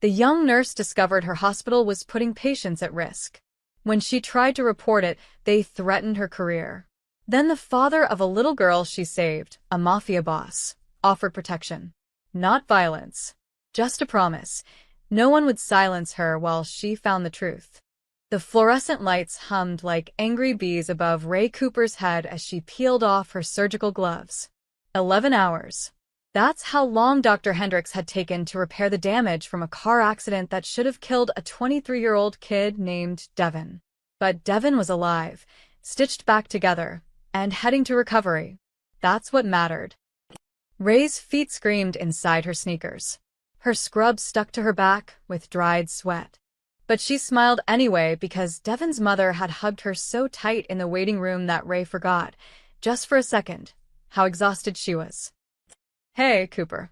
The young nurse discovered her hospital was putting patients at risk. When she tried to report it, they threatened her career. Then the father of a little girl she saved, a Mafia boss, offered protection. Not violence. Just a promise. No one would silence her while she found the truth. The fluorescent lights hummed like angry bees above Ray Cooper's head as she peeled off her surgical gloves. 11 hours. That's how long Dr. Hendricks had taken to repair the damage from a car accident that should have killed a 23-year-old kid named Devin. But Devin was alive, stitched back together, and heading to recovery. That's what mattered. Ray's feet screamed inside her sneakers. Her scrub stuck to her back with dried sweat. But she smiled anyway because Devin's mother had hugged her so tight in the waiting room that Ray forgot, just for a second, how exhausted she was. "Hey, Cooper."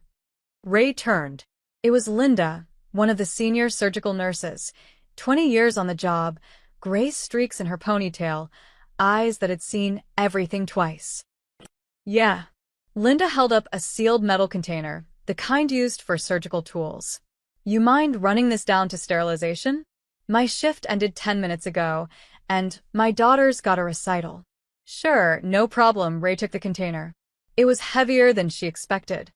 Ray turned. It was Linda, one of the senior surgical nurses, 20 years on the job, gray streaks in her ponytail, eyes that had seen everything twice. "Yeah." Linda held up a sealed metal container, the kind used for surgical tools. "You mind running this down to sterilization? My shift ended 10 minutes ago, and my daughter's got a recital." "Sure, no problem." Ray took the container. It was heavier than she expected.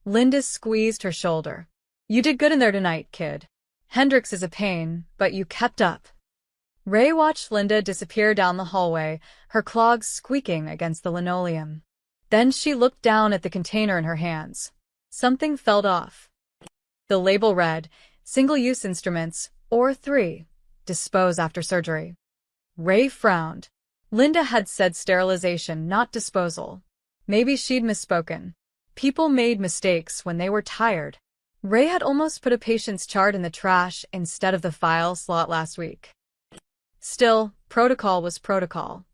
Linda squeezed her shoulder. "You did good in there tonight, kid. Hendricks is a pain, but you kept up." Ray watched Linda disappear down the hallway, her clogs squeaking against the linoleum. Then she looked down at the container in her hands. Something fell off. The label read, "Single-use instruments, or 3. Dispose after surgery." Ray frowned. Linda had said sterilization, not disposal. Maybe she'd misspoken. People made mistakes when they were tired. Ray had almost put a patient's chart in the trash instead of the file slot last week. Still, protocol was protocol.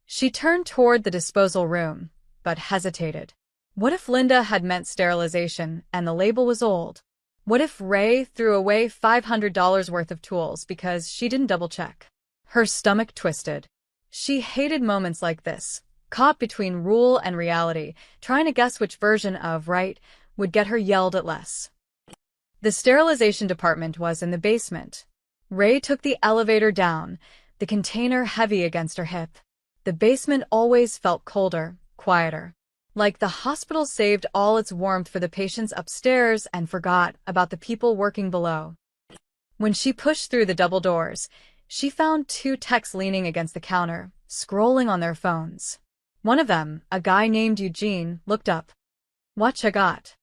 She turned toward the disposal room, but hesitated. What if Linda had meant sterilization and the label was old? What if Ray threw away $500 worth of tools because she didn't double-check? Her stomach twisted. She hated moments like this, caught between rule and reality, trying to guess which version of right would get her yelled at less. The sterilization department was in the basement. Ray took the elevator down, the container heavy against her hip. The basement always felt colder, quieter. Like the hospital saved all its warmth for the patients upstairs and forgot about the people working below. When she pushed through the double doors, she found 2 techs leaning against the counter, scrolling on their phones. One of them, a guy named Eugene, looked up. "What you got?"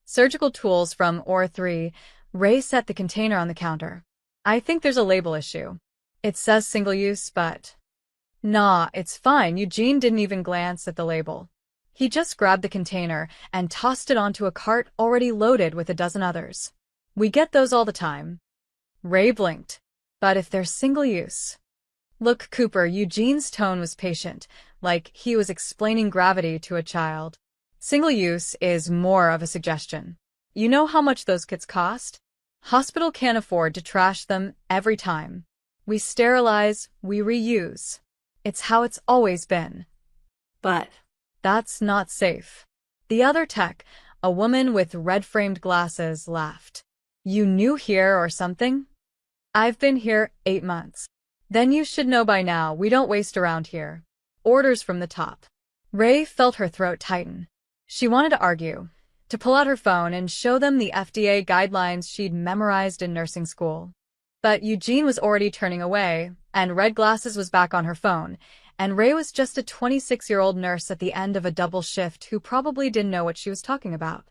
"Surgical tools from OR3. Ray set the container on the counter. "I think there's a label issue. It says single-use, but—" "Nah, it's fine." Eugene didn't even glance at the label. He just grabbed the container and tossed it onto a cart already loaded with a dozen others. "We get those all the time." Ray blinked. "But if they're single-use—" "Look, Cooper." Eugene's tone was patient, like he was explaining gravity to a child. "Single-use is more of a suggestion. You know how much those kits cost? Hospital can't afford to trash them every time. We sterilize, we reuse. It's how it's always been." "But that's not safe." The other tech, a woman with red-framed glasses, laughed. "You new here or something?" "I've been here 8 months. "Then you should know by now, we don't waste around here. Orders from the top." Ray felt her throat tighten. She wanted to argue, to pull out her phone and show them the FDA guidelines she'd memorized in nursing school. But Eugene was already turning away, and Red Glasses was back on her phone, and Ray was just a 26-year-old nurse at the end of a double shift who probably didn't know what she was talking about.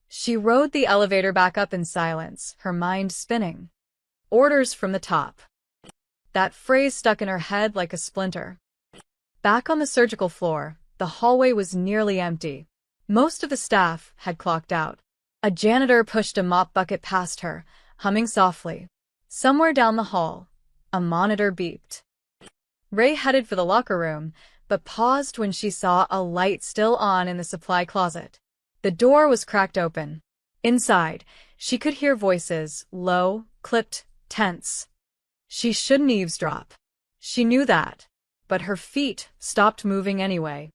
She rode the elevator back up in silence, her mind spinning. Orders from the top. That phrase stuck in her head like a splinter. Back on the surgical floor, the hallway was nearly empty. Most of the staff had clocked out. A janitor pushed a mop bucket past her, humming softly. Somewhere down the hall, a monitor beeped. Ray headed for the locker room, but paused when she saw a light still on in the supply closet. The door was cracked open. Inside, she could hear voices, low, clipped, tense. She shouldn't eavesdrop. She knew that, but her feet stopped moving anyway.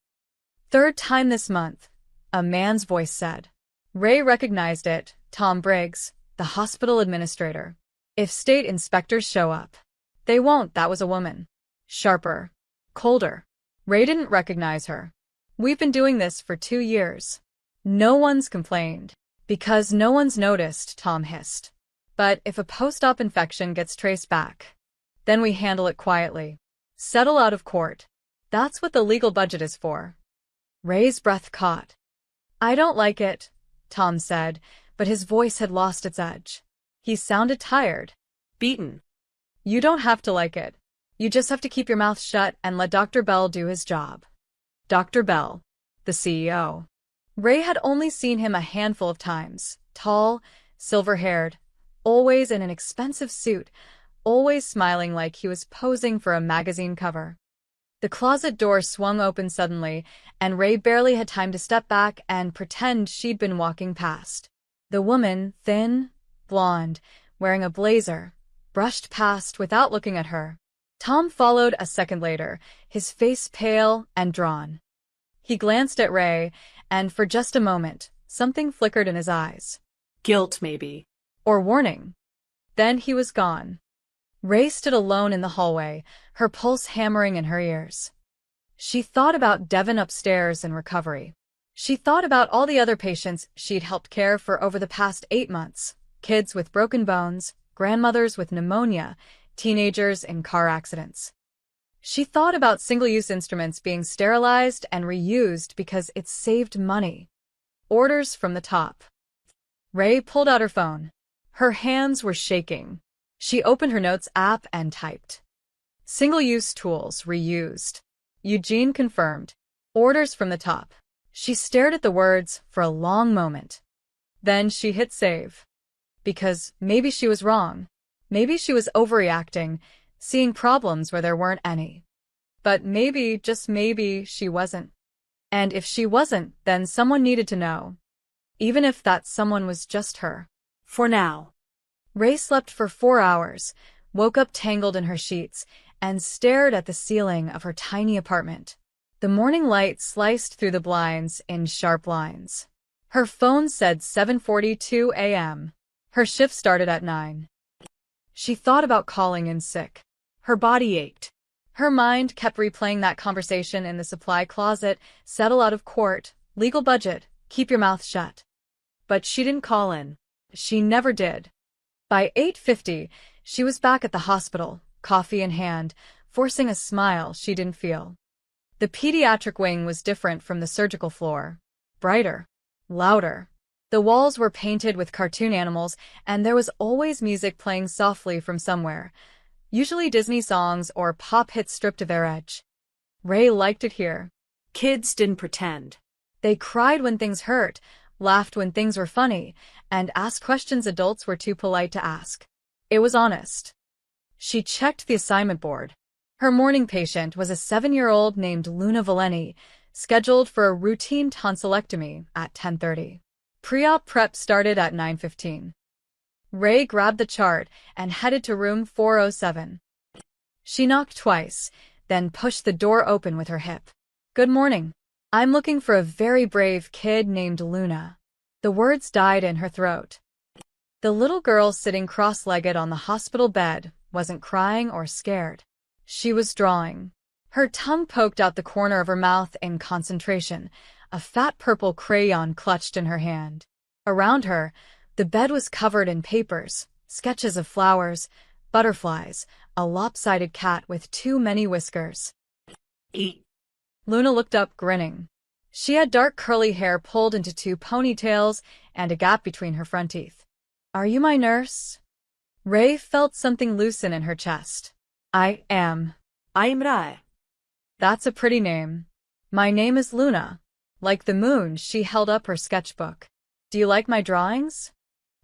"Third time this month," a man's voice said. Ray recognized it, Tom Briggs, the hospital administrator. If state inspectors show up. They won't, that was a woman. Sharper. Colder. Ray didn't recognize her. We've been doing this for 2 years. No one's complained. Because no one's noticed, Tom hissed. But if a post-op infection gets traced back, then we handle it quietly. Settle out of court. That's what the legal budget is for. Ray's breath caught. I don't like it, Tom said, but his voice had lost its edge. He sounded tired. Beaten. You don't have to like it. You just have to keep your mouth shut and let Dr. Bell do his job. Dr. Bell, the CEO. Ray had only seen him a handful of times. Tall, silver-haired, always in an expensive suit, always smiling like he was posing for a magazine cover. The closet door swung open suddenly, and Ray barely had time to step back and pretend she'd been walking past. The woman, thin, blonde, wearing a blazer, brushed past without looking at her. Tom followed a second later, his face pale and drawn. He glanced at Ray, and for just a moment, something flickered in his eyes. Guilt, maybe. Or warning. Then he was gone. Ray stood alone in the hallway, her pulse hammering in her ears. She thought about Devon upstairs in recovery. She thought about all the other patients she'd helped care for over the past 8 months. Kids with broken bones, grandmothers with pneumonia, teenagers in car accidents. She thought about single-use instruments being sterilized and reused because it saved money. Orders from the top. Ray pulled out her phone. Her hands were shaking. She opened her notes app and typed. Single-use tools reused. Eugene confirmed. Orders from the top. She stared at the words for a long moment. Then she hit save. Because maybe she was wrong. Maybe she was overreacting, seeing problems where there weren't any. But maybe, just maybe, she wasn't. And if she wasn't, then someone needed to know. Even if that someone was just her. For now. Ray slept for 4 hours, woke up tangled in her sheets, and stared at the ceiling of her tiny apartment. The morning light sliced through the blinds in sharp lines. Her phone said 7:42 a.m. Her shift started at 9. She thought about calling in sick. Her body ached. Her mind kept replaying that conversation in the supply closet, settle out of court, legal budget, keep your mouth shut. But she didn't call in. She never did. By 8:50, she was back at the hospital, coffee in hand, forcing a smile she didn't feel. The pediatric wing was different from the surgical floor. Brighter. Louder. The walls were painted with cartoon animals, and there was always music playing softly from somewhere, usually Disney songs or pop hits stripped of their edge. Ray liked it here. Kids didn't pretend. They cried when things hurt, laughed when things were funny, and asked questions adults were too polite to ask. It was honest. She checked the assignment board. Her morning patient was a 7-year-old named Luna Valeni, scheduled for a routine tonsillectomy at 10:30. Pre-op prep started at 9:15. Ray grabbed the chart and headed to room 407. She knocked twice, then pushed the door open with her hip. Good morning. I'm looking for a very brave kid named Luna. The words died in her throat. The little girl sitting cross-legged on the hospital bed wasn't crying or scared. She was drawing. Her tongue poked out the corner of her mouth in concentration, a fat purple crayon clutched in her hand. Around her, the bed was covered in papers, sketches of flowers, butterflies, a lopsided cat with too many whiskers. Eat. Luna looked up, grinning. She had dark curly hair pulled into 2 ponytails and a gap between her front teeth. Are you my nurse? Ray felt something loosen in her chest. I am Rai. That's a pretty name. My name is Luna. Like the moon, she held up her sketchbook. Do you like my drawings?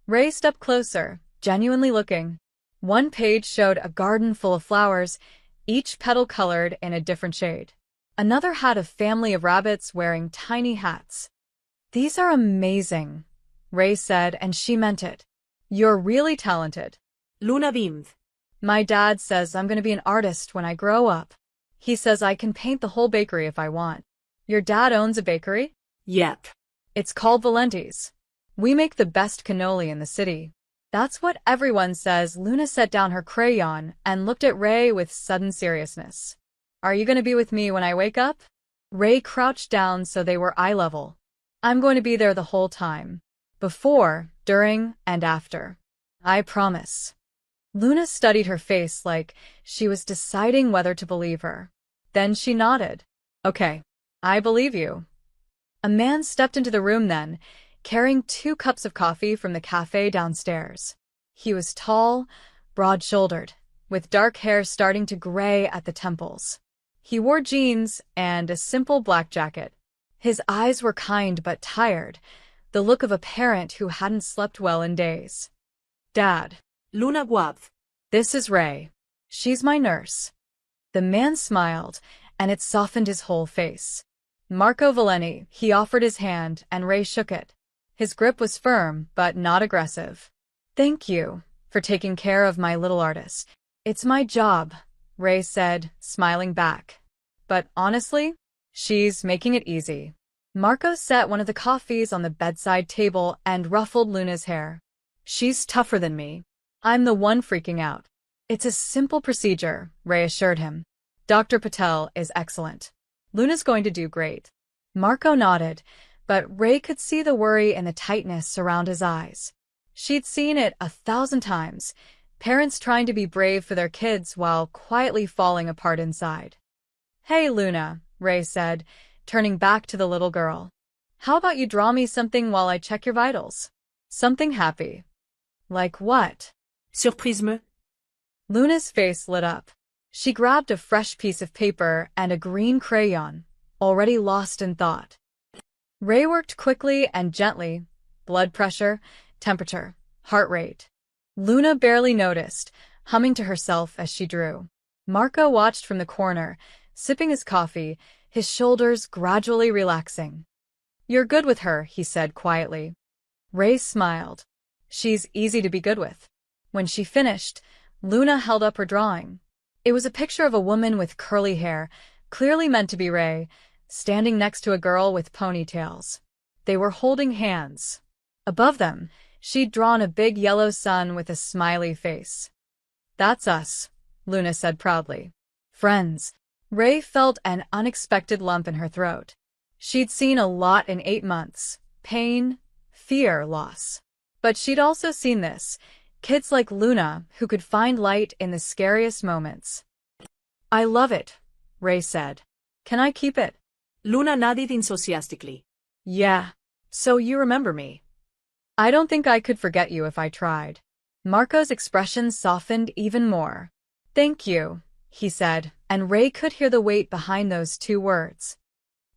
Ray stepped closer, genuinely looking. One page showed a garden full of flowers, each petal colored in a different shade. Another had a family of rabbits wearing tiny hats. These are amazing, Ray said, and she meant it. You're really talented. Luna beamed. My dad says I'm going to be an artist when I grow up. He says I can paint the whole bakery if I want. Your dad owns a bakery? Yep. It's called Valenti's. We make the best cannoli in the city. That's what everyone says. Luna set down her crayon and looked at Ray with sudden seriousness. Are you going to be with me when I wake up? Ray crouched down so they were eye level. I'm going to be there the whole time. Before, during, and after. I promise. Luna studied her face like she was deciding whether to believe her. Then she nodded. Okay, I believe you. A man stepped into the room then, carrying 2 cups of coffee from the cafe downstairs. He was tall, broad-shouldered, with dark hair starting to gray at the temples. He wore jeans and a simple black jacket. His eyes were kind but tired, the look of a parent who hadn't slept well in days. Dad. Luna Guav. This is Ray. She's my nurse. The man smiled, and it softened his whole face. Marco Valeni, he offered his hand, and Ray shook it. His grip was firm, but not aggressive. Thank you for taking care of my little artist. It's my job, Ray said, smiling back. But honestly, she's making it easy. Marco set one of the coffees on the bedside table and ruffled Luna's hair. She's tougher than me. I'm the one freaking out. It's a simple procedure, Ray assured him. Dr. Patel is excellent. Luna's going to do great. Marco nodded, but Ray could see the worry and the tightness around his eyes. She'd seen it 1,000 times, parents trying to be brave for their kids while quietly falling apart inside. Hey, Luna, Ray said, turning back to the little girl. How about you draw me something while I check your vitals? Something happy. Like what? Surprise me. Luna's face lit up. She grabbed a fresh piece of paper and a green crayon, already lost in thought. Ray worked quickly and gently. Blood pressure, temperature, heart rate. Luna barely noticed, humming to herself as she drew. Marco watched from the corner, sipping his coffee, his shoulders gradually relaxing. You're good with her, he said quietly. Ray smiled. She's easy to be good with. When she finished, Luna held up her drawing. It was a picture of a woman with curly hair, clearly meant to be Ray, standing next to a girl with ponytails. They were holding hands. Above them, she'd drawn a big yellow sun with a smiley face. That's us, Luna said proudly. Friends. Ray felt an unexpected lump in her throat. She'd seen a lot in 8 months. Pain, fear, loss. But she'd also seen this. Kids like Luna who could find light in the scariest moments. I love it, Ray said. Can I keep it? Luna nodded enthusiastically. Yeah. So you remember me. I don't think I could forget you if I tried. Marco's expression softened even more. Thank you, he said, and Ray could hear the weight behind those 2 words.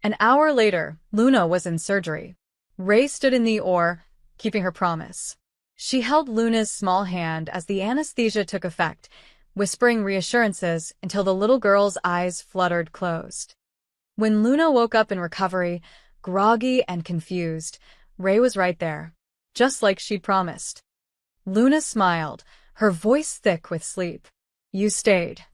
An hour later, Luna was in surgery. Ray stood in the OR, keeping her promise. She held Luna's small hand as the anesthesia took effect, whispering reassurances until the little girl's eyes fluttered closed. When Luna woke up in recovery, groggy and confused, Ray was right there, just like she'd promised. Luna smiled, her voice thick with sleep. You stayed.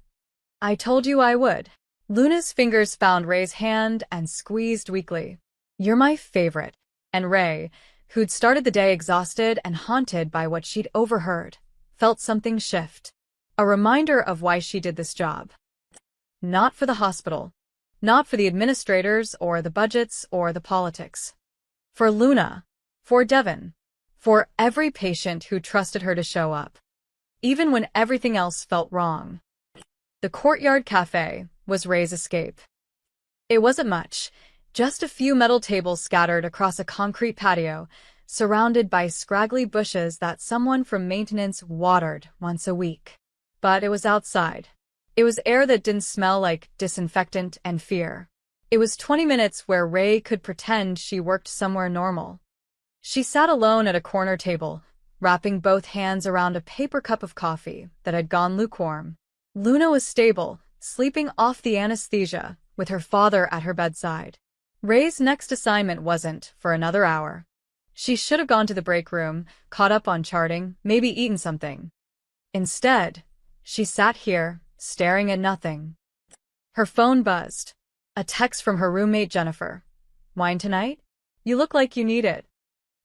I told you I would. Luna's fingers found Ray's hand and squeezed weakly. You're my favorite. And Ray, who'd started the day exhausted and haunted by what she'd overheard, felt something shift. A reminder of why she did this job. Not for the hospital. Not for the administrators or the budgets or the politics. For Luna. For Devon. For every patient who trusted her to show up. Even when everything else felt wrong. The Courtyard Cafe was Ray's escape. It wasn't much. Just a few metal tables scattered across a concrete patio, surrounded by scraggly bushes that someone from maintenance watered once a week. But it was outside. It was air that didn't smell like disinfectant and fear. It was 20 minutes where Ray could pretend she worked somewhere normal. She sat alone at a corner table, wrapping both hands around a paper cup of coffee that had gone lukewarm. Luna was stable, sleeping off the anesthesia, with her father at her bedside. Ray's next assignment wasn't for another hour. She should have gone to the break room, caught up on charting, maybe eaten something. Instead, she sat here, staring at nothing. Her phone buzzed. A text from her roommate Jennifer. Wine tonight? You look like you need it.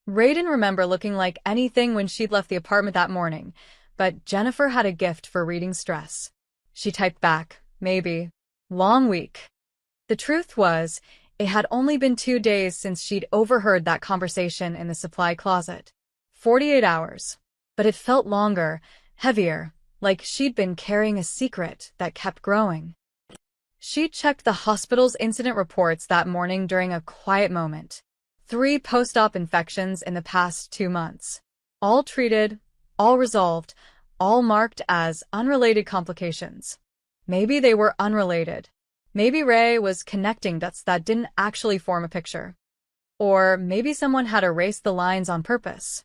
Ray didn't remember looking like anything when she'd left the apartment that morning, but Jennifer had a gift for reading stress. She typed back, maybe. Long week. The truth was, it had only been 2 days since she'd overheard that conversation in the supply closet. 48 hours. But it felt longer, heavier, like she'd been carrying a secret that kept growing. She checked the hospital's incident reports that morning during a quiet moment. 3 post-op infections in the past 2 months. All treated, all resolved, all marked as unrelated complications. Maybe they were unrelated. Maybe Ray was connecting dots that didn't actually form a picture. Or maybe someone had erased the lines on purpose.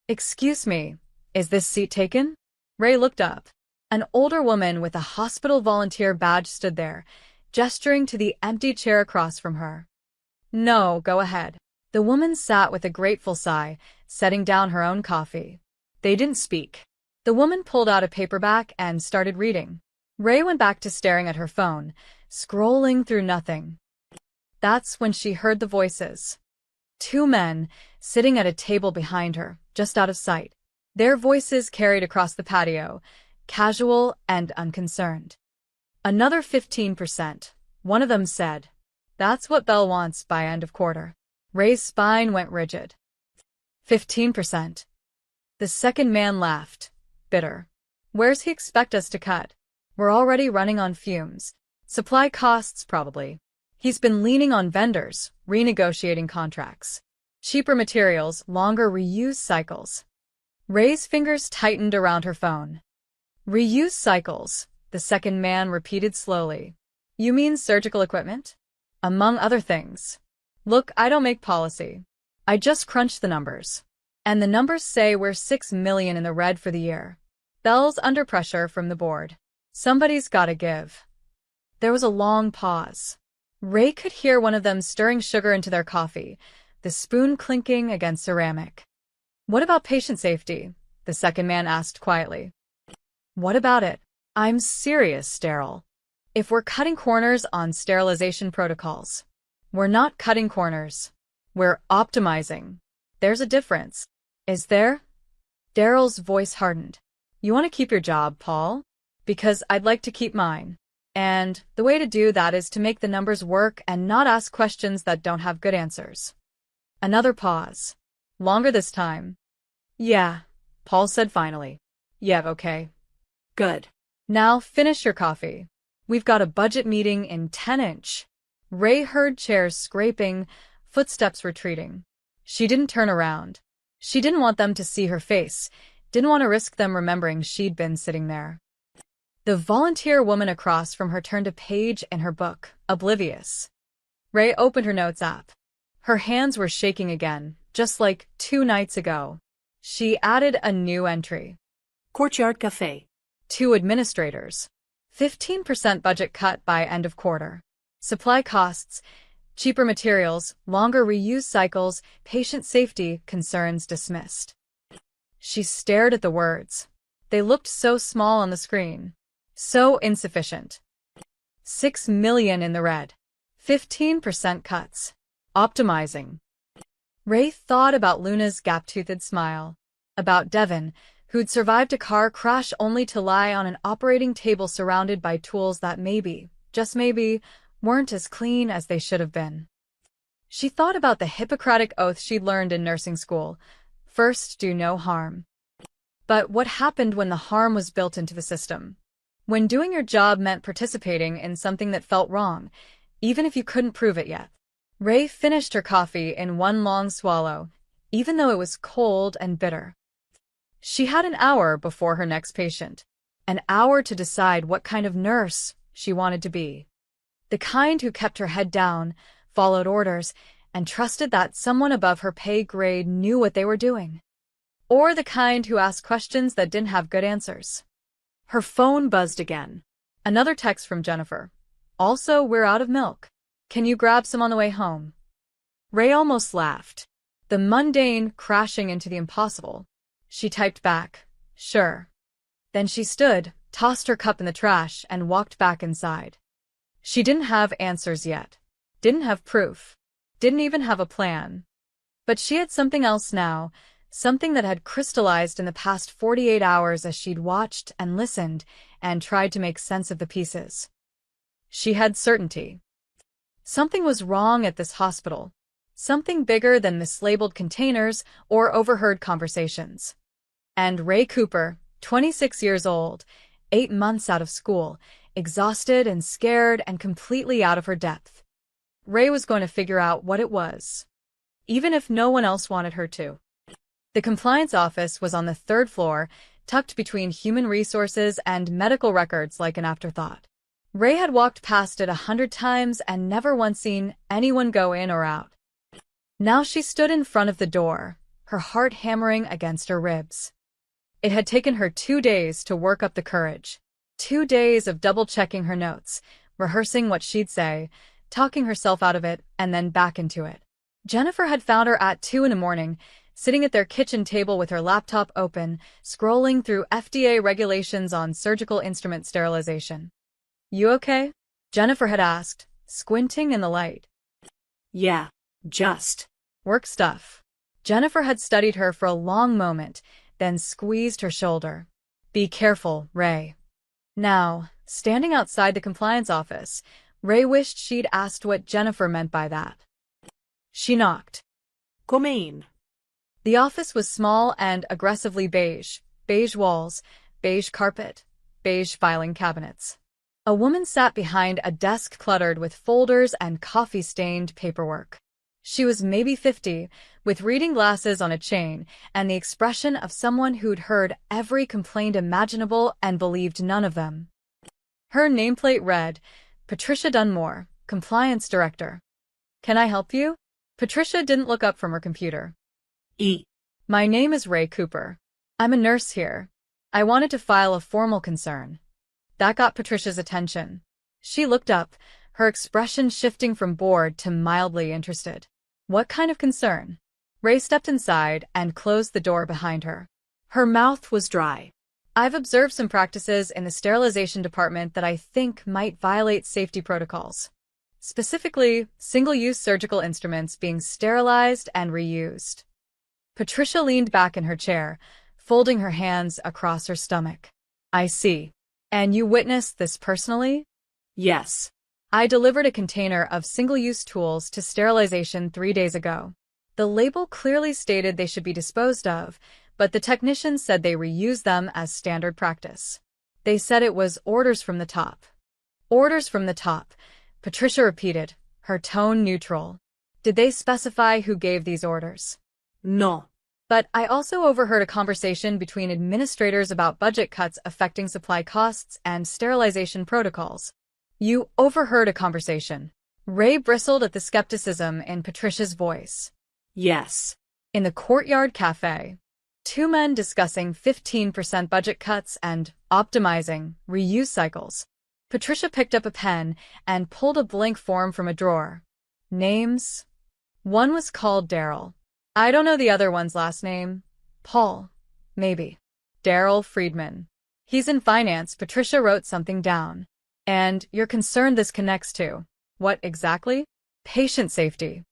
"Excuse me, is this seat taken?" Ray looked up. An older woman with a hospital volunteer badge stood there, gesturing to the empty chair across from her. "No, go ahead." The woman sat with a grateful sigh, setting down her own coffee. They didn't speak. The woman pulled out a paperback and started reading. Ray went back to staring at her phone, scrolling through nothing. That's when she heard the voices. 2 men, sitting at a table behind her, just out of sight. Their voices carried across the patio, casual and unconcerned. "Another 15%, one of them said. "That's what Belle wants by end of quarter." Ray's spine went rigid. 15%. The second man laughed, bitter. "Where's he expect us to cut? We're already running on fumes. Supply costs, probably. He's been leaning on vendors, renegotiating contracts. Cheaper materials, longer reuse cycles." Ray's fingers tightened around her phone. "Reuse cycles," the second man repeated slowly. "You mean surgical equipment?" "Among other things. Look, I don't make policy. I just crunch the numbers. And the numbers say we're 6 million in the red for the year." Belle's under pressure from the board. Somebody's gotta give. There was a long pause. Ray could hear one of them stirring sugar into their coffee, the spoon clinking against ceramic. "What about patient safety?" the second man asked quietly. "What about it? I'm serious, sterile. If we're cutting corners on sterilization protocols, we're not cutting corners. We're optimizing. There's a difference." "Is there?" Daryl's voice hardened. "You want to keep your job, Paul? Because I'd like to keep mine. And the way to do that is to make the numbers work and not ask questions that don't have good answers." Another pause. Longer this time. "Yeah," Paul said finally. "Yeah, okay. Good. Now finish your coffee. We've got a budget meeting in 10-inch. Ray heard chairs scraping, footsteps retreating. She didn't turn around. She didn't want them to see her face, didn't want to risk them remembering she'd been sitting there. The volunteer woman across from her turned a page in her book, oblivious. Ray opened her notes app. Her hands were shaking again, just like 2 nights ago. She added a new entry. Courtyard Cafe. 2 administrators. 15% budget cut by end of quarter. Supply costs, cheaper materials, longer reuse cycles, patient safety concerns dismissed. She stared at the words. They looked so small on the screen. So insufficient. 6 million in the red. 15% cuts. Optimizing. Ray thought about Luna's gap-toothed smile. About Devin, who'd survived a car crash only to lie on an operating table surrounded by tools that maybe, just maybe, weren't as clean as they should have been. She thought about the Hippocratic oath she'd learned in nursing school. First, do no harm. But what happened when the harm was built into the system? When doing your job meant participating in something that felt wrong, even if you couldn't prove it yet. Ray finished her coffee in one long swallow, even though it was cold and bitter. She had an hour before her next patient. An hour to decide what kind of nurse she wanted to be. The kind who kept her head down, followed orders, and trusted that someone above her pay grade knew what they were doing. Or the kind who asked questions that didn't have good answers. Her phone buzzed again. Another text from Jennifer. "Also, we're out of milk. Can you grab some on the way home?" Ray almost laughed. The mundane crashing into the impossible. She typed back, "Sure." Then she stood, tossed her cup in the trash, and walked back inside. She didn't have answers yet. Didn't have proof. Didn't even have a plan. But she had something else now, something that had crystallized in the past 48 hours as she'd watched and listened and tried to make sense of the pieces. She had certainty. Something was wrong at this hospital. Something bigger than mislabeled containers or overheard conversations. And Ray Cooper, 26 years old, 8 months out of school, exhausted and scared and completely out of her depth. Ray was going to figure out what it was, even if no one else wanted her to. The compliance office was on the 3rd floor, tucked between human resources and medical records like an afterthought. Ray had walked past it 100 times and never once seen anyone go in or out. Now she stood in front of the door, her heart hammering against her ribs. It had taken her 2 days to work up the courage. 2 days of double-checking her notes, rehearsing what she'd say, talking herself out of it, and then back into it. Jennifer had found her at 2 a.m, sitting at their kitchen table with her laptop open, scrolling through FDA regulations on surgical instrument sterilization. "You okay?" Jennifer had asked, squinting in the light. Yeah, just. "Work stuff." Jennifer had studied her for a long moment, then squeezed her shoulder. "Be careful, Ray." Now, standing outside the compliance office, Ray wished she'd asked what Jennifer meant by that. She knocked. Come in. The office was small and aggressively beige. Beige walls, beige carpet, beige filing cabinets. A woman sat behind a desk cluttered with folders and coffee-stained paperwork. She was maybe 50, with reading glasses on a chain, and the expression of someone who'd heard every complaint imaginable and believed none of them. Her nameplate read, Patricia Dunmore, Compliance Director. "Can I help you?" Patricia didn't look up from her computer. "My name is Ray Cooper. I'm a nurse here. I wanted to file a formal concern." That got Patricia's attention. She looked up, her expression shifting from bored to mildly interested. "What kind of concern?" Ray stepped inside and closed the door behind her. Her mouth was dry. "I've observed some practices in the sterilization department that I think might violate safety protocols. Specifically, single-use surgical instruments being sterilized and reused." Patricia leaned back in her chair, folding her hands across her stomach. "I see. And you witnessed this personally?" Yes. "I delivered a container of single-use tools to sterilization 3 days ago. The label clearly stated they should be disposed of, but the technicians said they reuse them as standard practice. They said it was orders from the top." "Orders from the top," Patricia repeated, her tone neutral. "Did they specify who gave these orders?" No. "But I also overheard a conversation between administrators about budget cuts affecting supply costs and sterilization protocols." "You overheard a conversation?" Ray bristled at the skepticism in Patricia's voice. Yes. "In the Courtyard Cafe. 2 men discussing 15% budget cuts and optimizing reuse cycles." Patricia picked up a pen and pulled a blank form from a drawer. "Names?" "One was called Daryl. I don't know the other one's last name. Paul, maybe." "Daryl Friedman. He's in finance." Patricia wrote something down. "And you're concerned this connects to what exactly?" "Patient safety."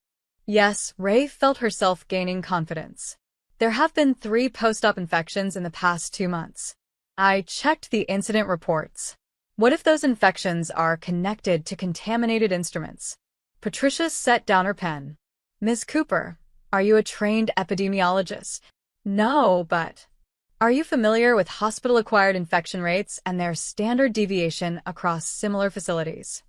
Yes, Ray felt herself gaining confidence. "There have been 3 post-op infections in the past 2 months. I checked the incident reports. What if those infections are connected to contaminated instruments?" Patricia set down her pen. "Ms. Cooper, are you a trained epidemiologist?" "No, but..." "Are you familiar with hospital-acquired infection rates and their standard deviation across similar facilities?"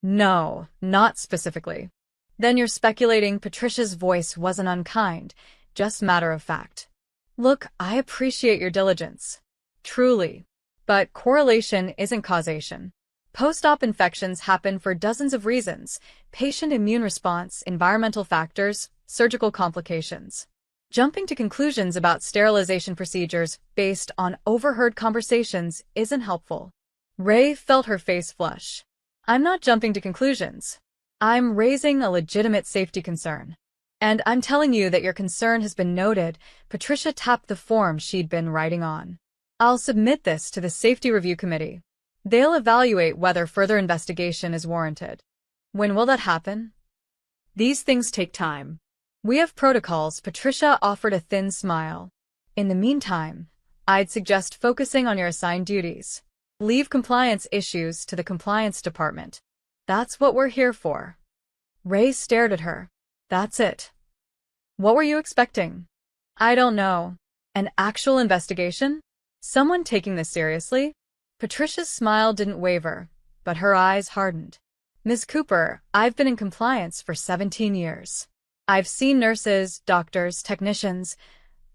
"No, not specifically." "Then you're speculating." Patricia's voice wasn't unkind, just matter of fact. "Look, I appreciate your diligence. Truly. But correlation isn't causation. Post-op infections happen for dozens of reasons: patient immune response, environmental factors, surgical complications. Jumping to conclusions about sterilization procedures based on overheard conversations isn't helpful." Ray felt her face flush. "I'm not jumping to conclusions. I'm raising a legitimate safety concern. And I'm telling you that your concern has been noted." Patricia tapped the form she'd been writing on. "I'll submit this to the Safety Review Committee. They'll evaluate whether further investigation is warranted." "When will that happen?" "These things take time." We have protocols. Patricia offered a thin smile. In the meantime, I'd suggest focusing on your assigned duties. Leave compliance issues to the compliance department. That's what we're here for. Ray stared at her. That's it. What were you expecting? I don't know. An actual investigation? Someone taking this seriously? Patricia's smile didn't waver, but her eyes hardened. Ms. Cooper, I've been in compliance for 17 years. I've seen nurses, doctors, technicians,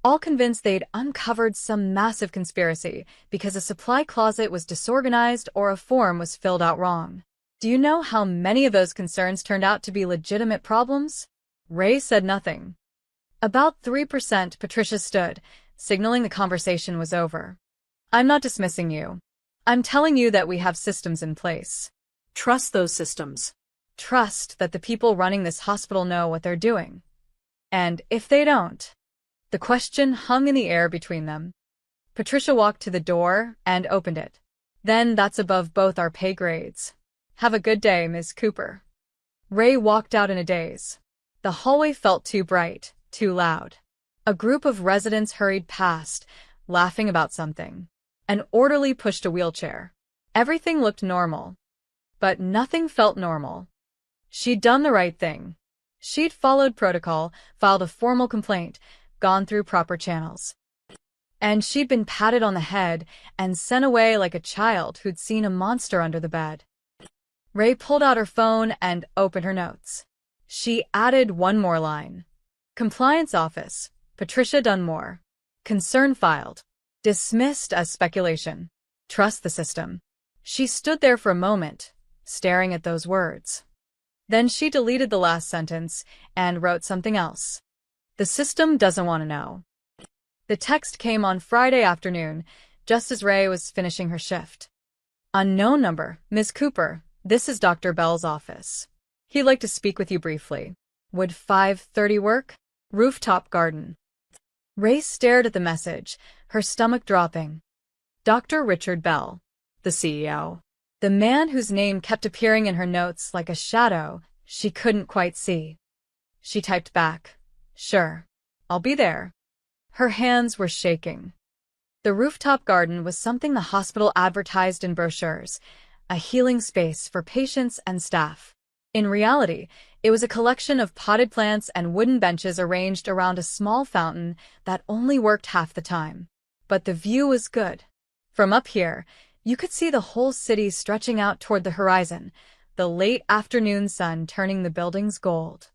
all convinced they'd uncovered some massive conspiracy because a supply closet was disorganized or a form was filled out wrong. Do you know how many of those concerns turned out to be legitimate problems? Ray said nothing. About 3%. Patricia stood, signaling the conversation was over. I'm not dismissing you. I'm telling you that we have systems in place. Trust those systems. Trust that the people running this hospital know what they're doing. And if they don't, the question hung in the air between them. Patricia walked to the door and opened it. Then that's above both our pay grades. Have a good day, Ms. Cooper. Ray walked out in a daze. The hallway felt too bright, too loud. A group of residents hurried past, laughing about something. An orderly pushed a wheelchair. Everything looked normal. But nothing felt normal. She'd done the right thing. She'd followed protocol, filed a formal complaint, gone through proper channels. And she'd been patted on the head and sent away like a child who'd seen a monster under the bed. Ray pulled out her phone and opened her notes. She added one more line. Compliance office, Patricia Dunmore. Concern filed. Dismissed as speculation. Trust the system. She stood there for a moment, staring at those words. Then she deleted the last sentence and wrote something else. The system doesn't want to know. The text came on Friday afternoon, just as Ray was finishing her shift. Unknown number, Ms. Cooper, this is Dr. Bell's office. He'd like to speak with you briefly. Would 5:30 work? Rooftop garden. Ray stared at the message, her stomach dropping. Dr. Richard Bell, the CEO. The man whose name kept appearing in her notes like a shadow she couldn't quite see. She typed back, Sure, I'll be there. Her hands were shaking. The rooftop garden was something the hospital advertised in brochures, a healing space for patients and staff. In reality, it was a collection of potted plants and wooden benches arranged around a small fountain that only worked half the time. But the view was good. From up here, you could see the whole city stretching out toward the horizon, the late afternoon sun turning the buildings gold.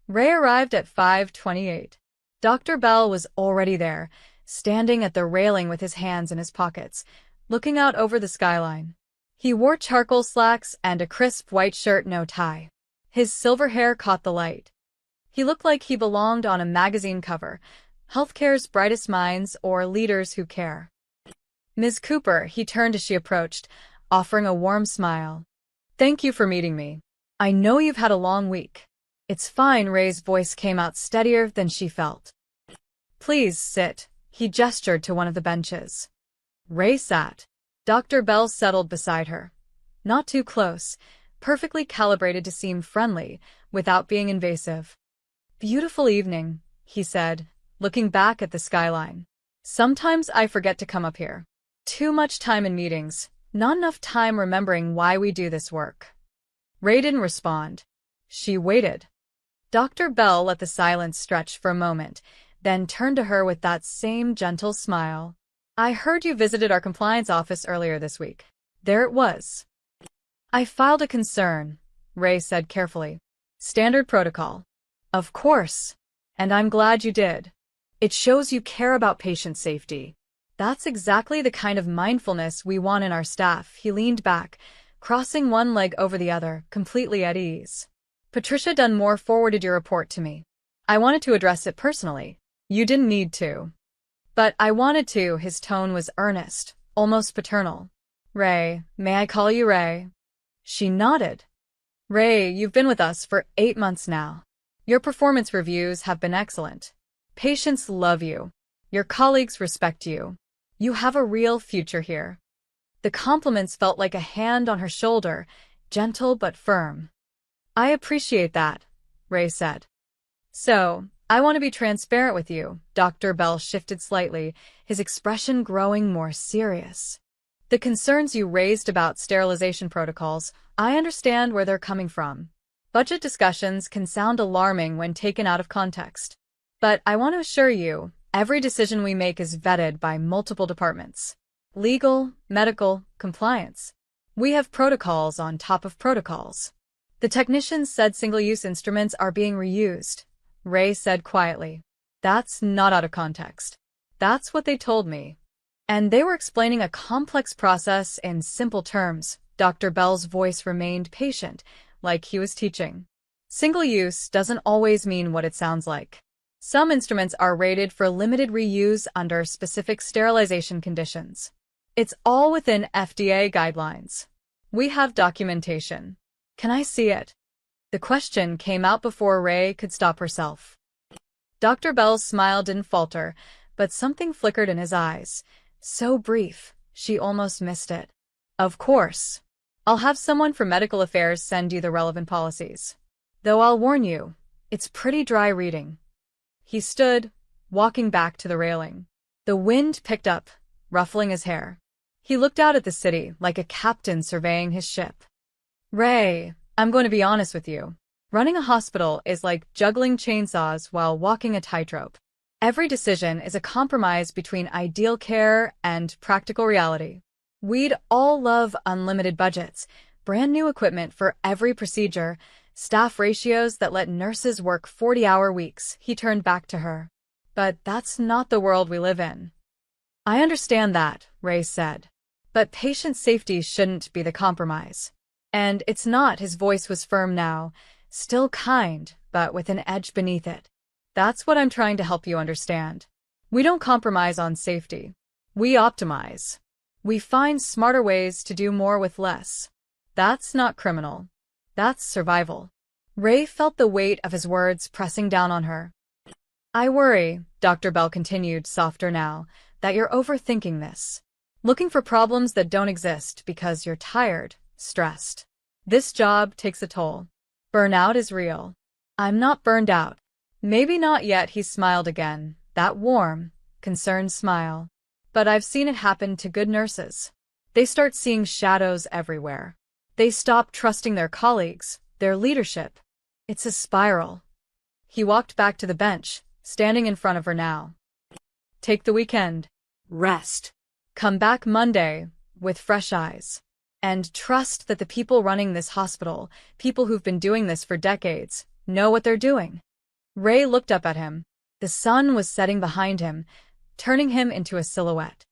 Ray arrived at 5:28. Dr. Bell was already there, standing at the railing with his hands in his pockets, looking out over the skyline. He wore charcoal slacks and a crisp white shirt, no tie. His silver hair caught the light. He looked like he belonged on a magazine cover, Healthcare's Brightest Minds or Leaders Who Care. Ms. Cooper, he turned as she approached, offering a warm smile. Thank you for meeting me. I know you've had a long week. It's fine. Ray's voice came out steadier than she felt. Please sit. He gestured to one of the benches. Ray sat. Dr. Bell settled beside her. Not too close, perfectly calibrated to seem friendly, without being invasive. Beautiful evening, he said, looking back at the skyline. Sometimes I forget to come up here. Too much time in meetings, not enough time remembering why we do this work. Ray didn't respond. She waited. Dr. Bell let the silence stretch for a moment, then turned to her with that same gentle smile. I heard you visited our compliance office earlier this week. There it was. I filed a concern, Ray said carefully. Standard protocol. Of course. And I'm glad you did. It shows you care about patient safety. That's exactly the kind of mindfulness we want in our staff. He leaned back, crossing one leg over the other, completely at ease. Patricia Dunmore forwarded your report to me. I wanted to address it personally. You didn't need to. But I wanted to. His tone was earnest, almost paternal. Ray, may I call you Ray? She nodded. Ray, you've been with us for 8 months now. Your performance reviews have been excellent. Patients love you. Your colleagues respect you. You have a real future here. The compliments felt like a hand on her shoulder, gentle but firm. I appreciate that, Ray said. So, I want to be transparent with you. Dr. Bell shifted slightly, his expression growing more serious. The concerns you raised about sterilization protocols, I understand where they're coming from. Budget discussions can sound alarming when taken out of context. But I want to assure you, every decision we make is vetted by multiple departments. Legal, medical, compliance. We have protocols on top of protocols. The technicians said single-use instruments are being reused, Ray said quietly. That's not out of context. That's what they told me. And they were explaining a complex process in simple terms. Dr. Bell's voice remained patient, like he was teaching. Single-use doesn't always mean what it sounds like. Some instruments are rated for limited reuse under specific sterilization conditions. It's all within FDA guidelines. We have documentation. Can I see it? The question came out before Ray could stop herself. Dr. Bell's smile didn't falter, but something flickered in his eyes. So brief, she almost missed it. Of course. I'll have someone from Medical Affairs send you the relevant policies. Though I'll warn you, it's pretty dry reading. He stood, walking back to the railing. The wind picked up, ruffling his hair. He looked out at the city like a captain surveying his ship. Ray, I'm going to be honest with you. Running a hospital is like juggling chainsaws while walking a tightrope. Every decision is a compromise between ideal care and practical reality. We'd all love unlimited budgets, brand new equipment for every procedure, staff ratios that let nurses work 40-hour weeks. He turned back to her. But that's not the world we live in. I understand that, Ray said. But patient safety shouldn't be the compromise. And it's not. His voice was firm now, still kind, but with an edge beneath it. That's what I'm trying to help you understand. We don't compromise on safety. We optimize. We find smarter ways to do more with less. That's not criminal. That's survival. Ray felt the weight of his words pressing down on her. I worry, Dr. Bell continued, softer now, that you're overthinking this. Looking for problems that don't exist because you're tired, stressed. This job takes a toll. Burnout is real. I'm not burned out. Maybe not yet, he smiled again, that warm, concerned smile. But I've seen it happen to good nurses. They start seeing shadows everywhere. They stop trusting their colleagues, their leadership. It's a spiral. He walked back to the bench, standing in front of her now. Take the weekend. Rest. Come back Monday, with fresh eyes. And trust that the people running this hospital, people who've been doing this for decades, know what they're doing. Ray looked up at him. The sun was setting behind him, turning him into a silhouette.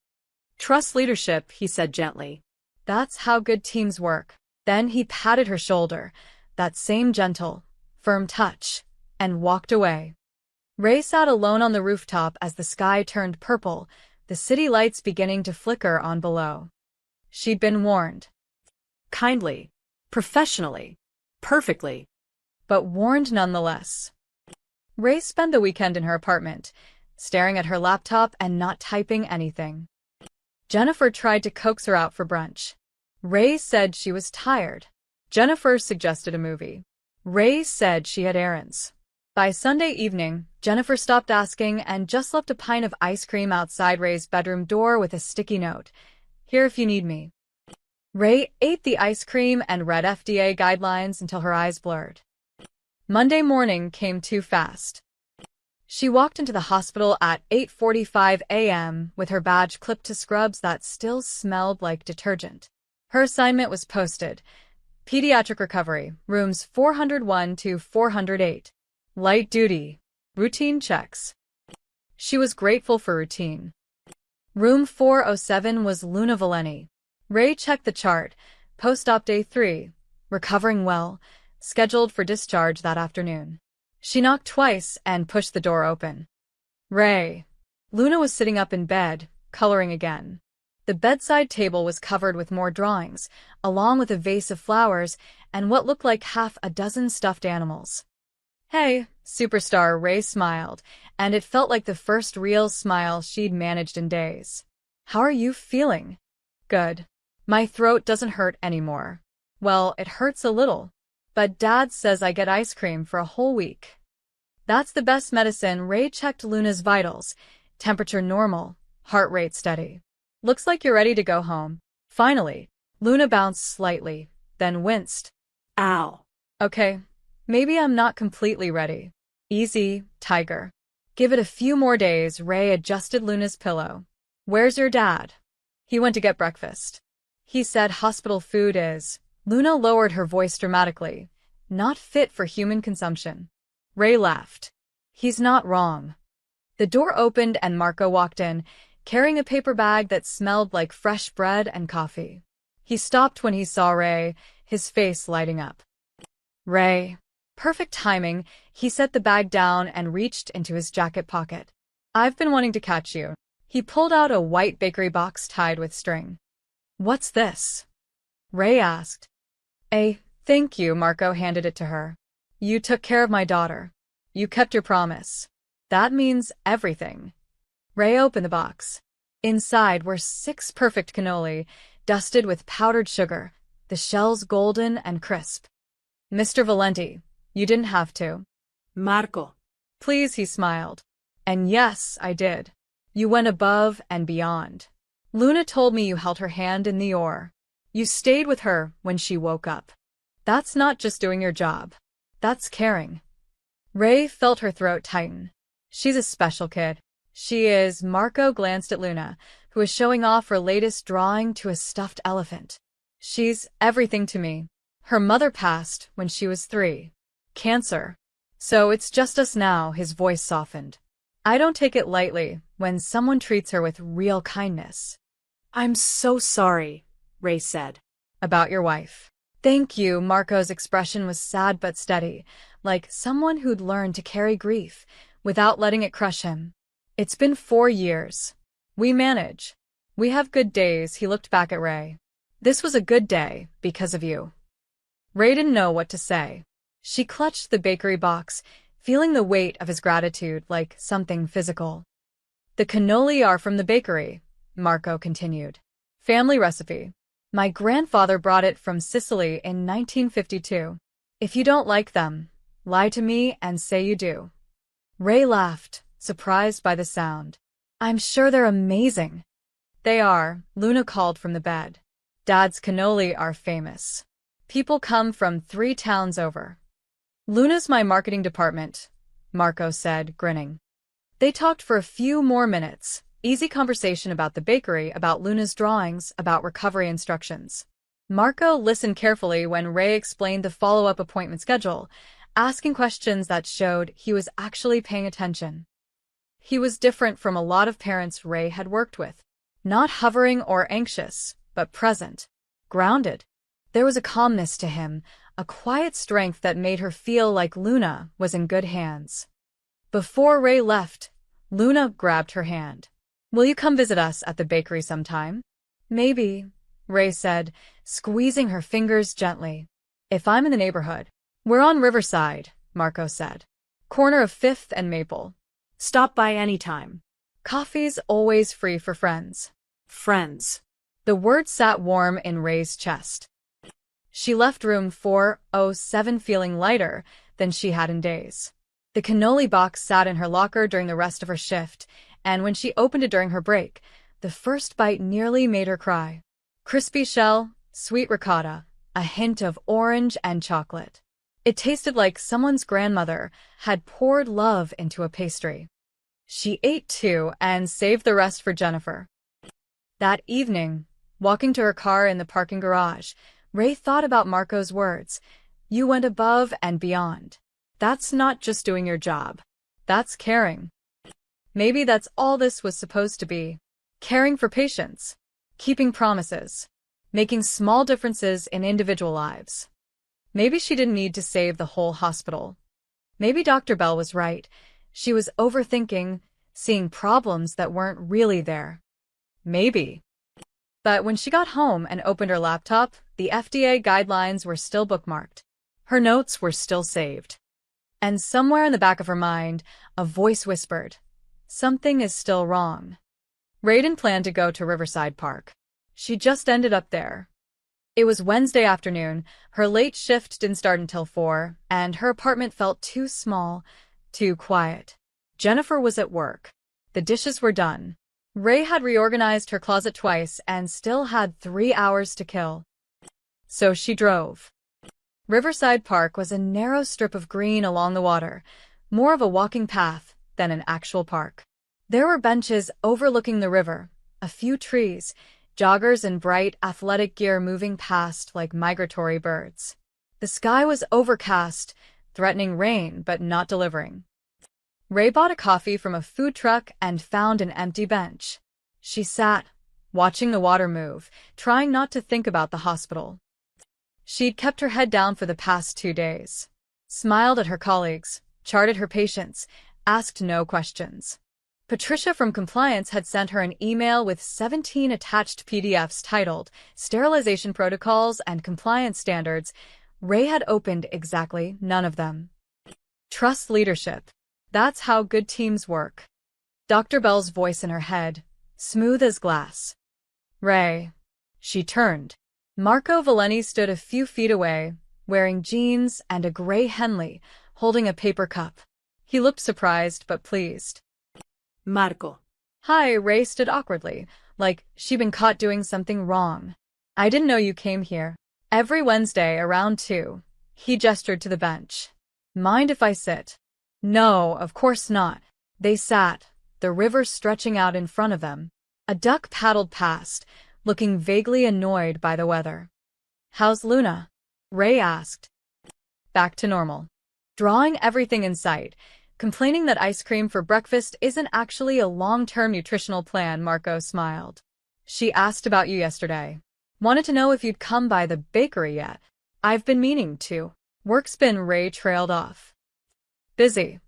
Trust leadership, he said gently. That's how good teams work. Then he patted her shoulder, that same gentle, firm touch, and walked away. Ray sat alone on the rooftop as the sky turned purple, the city lights beginning to flicker on below. She'd been warned. Kindly, professionally, perfectly. But warned nonetheless. Ray spent the weekend in her apartment, staring at her laptop and not typing anything. Jennifer tried to coax her out for brunch. Ray said she was tired. Jennifer suggested a movie. Ray said she had errands. By Sunday evening, Jennifer stopped asking and just left a pint of ice cream outside Ray's bedroom door with a sticky note. Here if you need me. Ray ate the ice cream and read FDA guidelines until her eyes blurred. Monday morning came too fast. She walked into the hospital at 8:45 a.m. with her badge clipped to scrubs that still smelled like detergent. Her assignment was posted. Pediatric recovery, rooms 401 to 408. Light duty. Routine checks. She was grateful for routine. Room 407 was Luna Valeni. Ray checked the chart. Post-op day 3. Recovering well. Scheduled for discharge that afternoon. She knocked twice and pushed the door open. Ray. Luna was sitting up in bed, coloring again. The bedside table was covered with more drawings, along with a vase of flowers and what looked like half a dozen stuffed animals. Hey, superstar, Ray smiled, and it felt like the first real smile she'd managed in days. How are you feeling? Good. My throat doesn't hurt anymore. Well, it hurts a little. But Dad says I get ice cream for a whole week. That's the best medicine. Ray checked Luna's vitals. Temperature normal, heart rate steady. Looks like you're ready to go home. Finally, Luna bounced slightly, then winced. Ow. Okay, maybe I'm not completely ready. Easy, tiger. Give it a few more days. Ray adjusted Luna's pillow. Where's your dad? He went to get breakfast. He said hospital food is. Luna lowered her voice dramatically. Not fit for human consumption. Ray laughed. He's not wrong. The door opened and Marco walked in, carrying a paper bag that smelled like fresh bread and coffee. He stopped when he saw Ray, his face lighting up. Ray. Perfect timing, he set the bag down and reached into his jacket pocket. I've been wanting to catch you. He pulled out a white bakery box tied with string. What's this? Ray asked. Thank you, Marco handed it to her. You took care of my daughter. You kept your promise. That means everything. Ray opened the box. Inside were 6 perfect cannoli, dusted with powdered sugar, the shells golden and crisp. Mr. Valenti, you didn't have to. Marco. Please, he smiled. And yes, I did. You went above and beyond. Luna told me you held her hand in the oar. You stayed with her when she woke up. That's not just doing your job. That's caring. Ray felt her throat tighten. She's a special kid. She is. Marco glanced at Luna, who was showing off her latest drawing to a stuffed elephant. She's everything to me. Her mother passed when she was 3. Cancer. So it's just us now, his voice softened. I don't take it lightly when someone treats her with real kindness. I'm so sorry, Ray said. About your wife. Thank you. Marco's expression was sad but steady, like someone who'd learned to carry grief without letting it crush him. It's been 4 years. We manage. We have good days. He looked back at Ray. This was a good day because of you. Ray didn't know what to say. She clutched the bakery box, feeling the weight of his gratitude like something physical. The cannoli are from the bakery, Marco continued. Family recipe. My grandfather brought it from Sicily in 1952. If you don't like them, lie to me and say you do. Ray laughed, surprised by the sound. I'm sure they're amazing. They are, Luna called from the bed. Dad's cannoli are famous. People come from 3 towns over. Luna's my marketing department, Marco said, grinning. They talked for a few more minutes. Easy conversation about the bakery, about Luna's drawings, about recovery instructions. Marco listened carefully when Ray explained the follow-up appointment schedule, asking questions that showed he was actually paying attention. He was different from a lot of parents Ray had worked with. Not hovering or anxious, but present. Grounded. There was a calmness to him, a quiet strength that made her feel like Luna was in good hands. Before Ray left, Luna grabbed her hand. Will you come visit us at the bakery sometime? Maybe, Ray said, squeezing her fingers gently. If I'm in the neighborhood. We're on Riverside, Marco said. Corner of 5th and Maple. Stop by anytime. Coffee's always free for friends. Friends. The word sat warm in Ray's chest. She left room 407 feeling lighter than she had in days. The cannoli box sat in her locker during the rest of her shift, and when she opened it during her break, the first bite nearly made her cry. Crispy shell, sweet ricotta, a hint of orange and chocolate. It tasted like someone's grandmother had poured love into a pastry. She ate 2 and saved the rest for Jennifer. That evening, walking to her car in the parking garage, Ray thought about Marco's words. You went above and beyond. That's not just doing your job. That's caring. Maybe that's all this was supposed to be. Caring for patients. Keeping promises. Making small differences in individual lives. Maybe she didn't need to save the whole hospital. Maybe Dr. Bell was right. She was overthinking, seeing problems that weren't really there. Maybe. But when she got home and opened her laptop, the FDA guidelines were still bookmarked. Her notes were still saved. And somewhere in the back of her mind, a voice whispered, something is still wrong. Raiden planned to go to Riverside Park. She just ended up there. It was Wednesday afternoon, her late shift didn't start until 4, and her apartment felt too small, Too quiet. Jennifer was at work. The dishes were done. Ray had reorganized her closet twice and still had 3 hours to kill. So she drove. Riverside Park was a narrow strip of green along the water, more of a walking path than an actual park. There were benches overlooking the river, a few trees, joggers in bright athletic gear moving past like migratory birds. The sky was overcast, threatening rain but not delivering. Ray bought a coffee from a food truck and found an empty bench. She sat, watching the water move, trying not to think about the hospital. She'd kept her head down for the past 2 days. Smiled at her colleagues, charted her patients, asked no questions. Patricia from compliance had sent her an email with 17 attached PDFs titled Sterilization Protocols and Compliance Standards. Ray had opened exactly none of them. Trust leadership. That's how good teams work. Dr. Bell's voice in her head, smooth as glass. Ray. She turned. Marco Valeni stood a few feet away, wearing jeans and a gray Henley, holding a paper cup. He looked surprised but pleased. Marco. Hi, Ray stood awkwardly, like she'd been caught doing something wrong. I didn't know you came here. Every Wednesday around 2. He gestured to the bench. Mind if I sit? No, of course not. They sat, the river stretching out in front of them. A duck paddled past, looking vaguely annoyed by the weather. How's Luna? Ray asked. Back to normal. Drawing everything in sight, complaining that ice cream for breakfast isn't actually a long-term nutritional plan, Marco smiled. She asked about you yesterday. Wanted to know if you'd come by the bakery yet. I've been meaning to. Work's been. Ray trailed off. Busy.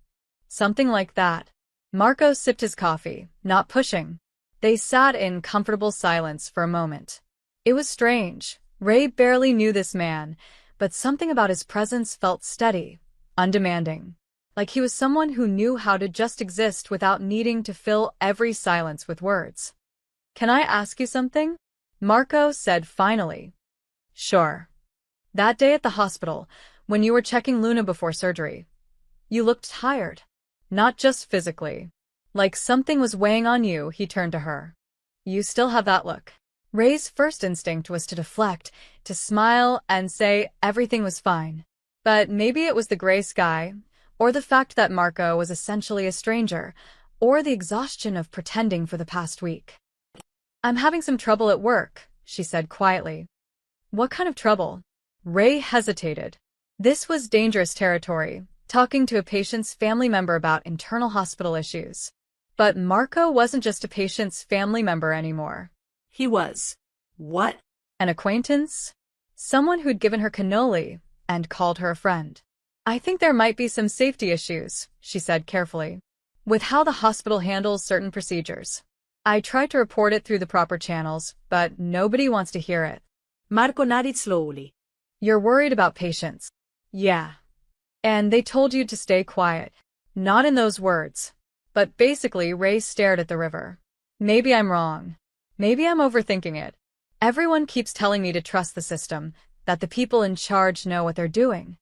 Something like that. Marco sipped his coffee, not pushing. They sat in comfortable silence for a moment. It was strange. Ray barely knew this man, but something about his presence felt steady, undemanding. Like he was someone who knew how to just exist without needing to fill every silence with words. Can I ask you something? Marco said finally. Sure. That day at the hospital, when you were checking Luna before surgery, you looked tired. Not just physically. Like something was weighing on you. He turned to her. You still have that look. Ray's first instinct was to deflect, to smile and say everything was fine. But maybe it was the gray sky, or the fact that Marco was essentially a stranger, or the exhaustion of pretending for the past week. I'm having some trouble at work, she said quietly. What kind of trouble? Ray hesitated. This was dangerous territory, talking to a patient's family member about internal hospital issues. But Marco wasn't just a patient's family member anymore. He was. What? An acquaintance? Someone who'd given her cannoli and called her a friend. I think there might be some safety issues, she said carefully, with how the hospital handles certain procedures. I tried to report it through the proper channels, but nobody wants to hear it. Marco nodded slowly. You're worried about patients. Yeah. And they told you to stay quiet. Not in those words. But basically, Ray stared at the river. Maybe I'm wrong. Maybe I'm overthinking it. Everyone keeps telling me to trust the system, that the people in charge know what they're doing.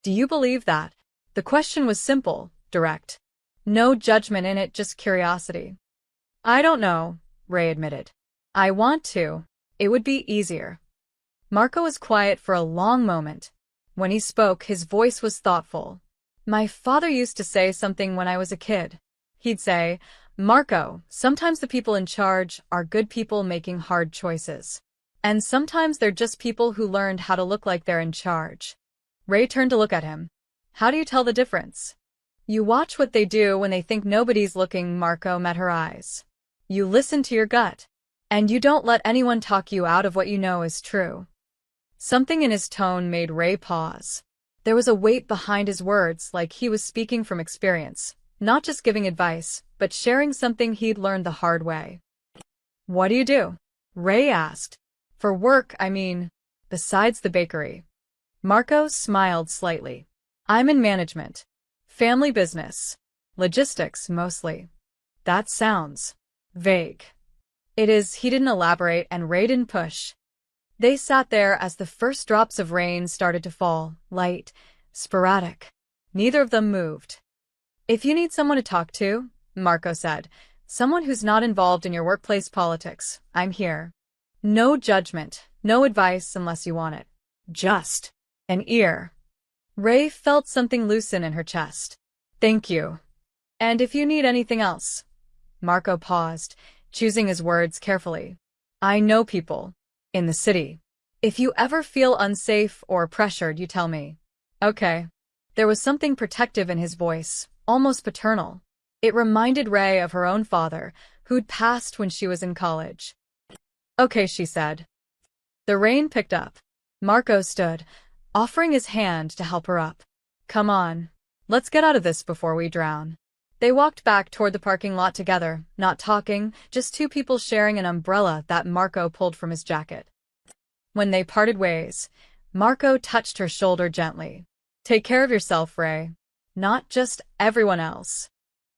Do you believe that? The question was simple, direct. No judgment in it, just curiosity. I don't know, Ray admitted. I want to. It would be easier. Marco was quiet for a long moment. When he spoke, his voice was thoughtful. My father used to say something when I was a kid. He'd say, Marco, sometimes the people in charge are good people making hard choices. And sometimes they're just people who learned how to look like they're in charge. Ray turned to look at him. How do you tell the difference? You watch what they do when they think nobody's looking. Marco met her eyes. You listen to your gut. And you don't let anyone talk you out of what you know is true. Something in his tone made Ray pause. There was a weight behind his words, like he was speaking from experience. Not just giving advice, but sharing something he'd learned the hard way. What do you do? Ray asked. For work, I mean, besides the bakery. Marco smiled slightly. I'm in management. Family business. Logistics, mostly. That sounds vague. It is. He didn't elaborate and Ray didn't push. They sat there as the first drops of rain started to fall, light, sporadic. Neither of them moved. If you need someone to talk to, Marco said, someone who's not involved in your workplace politics, I'm here. No judgment, no advice unless you want it. Just an ear. Ray felt something loosen in her chest. Thank you. And if you need anything else. Marco paused, choosing his words carefully. I know people. In the city. If you ever feel unsafe or pressured, you tell me. Okay. There was something protective in his voice, almost paternal. It reminded Ray of her own father, who'd passed when she was in college. Okay, she said. The rain picked up. Marco stood, offering his hand to help her up. Come on. Let's get out of this before we drown. They walked back toward the parking lot together, not talking, just two people sharing an umbrella that Marco pulled from his jacket. When they parted ways, Marco touched her shoulder gently. Take care of yourself, Ray. Not just everyone else.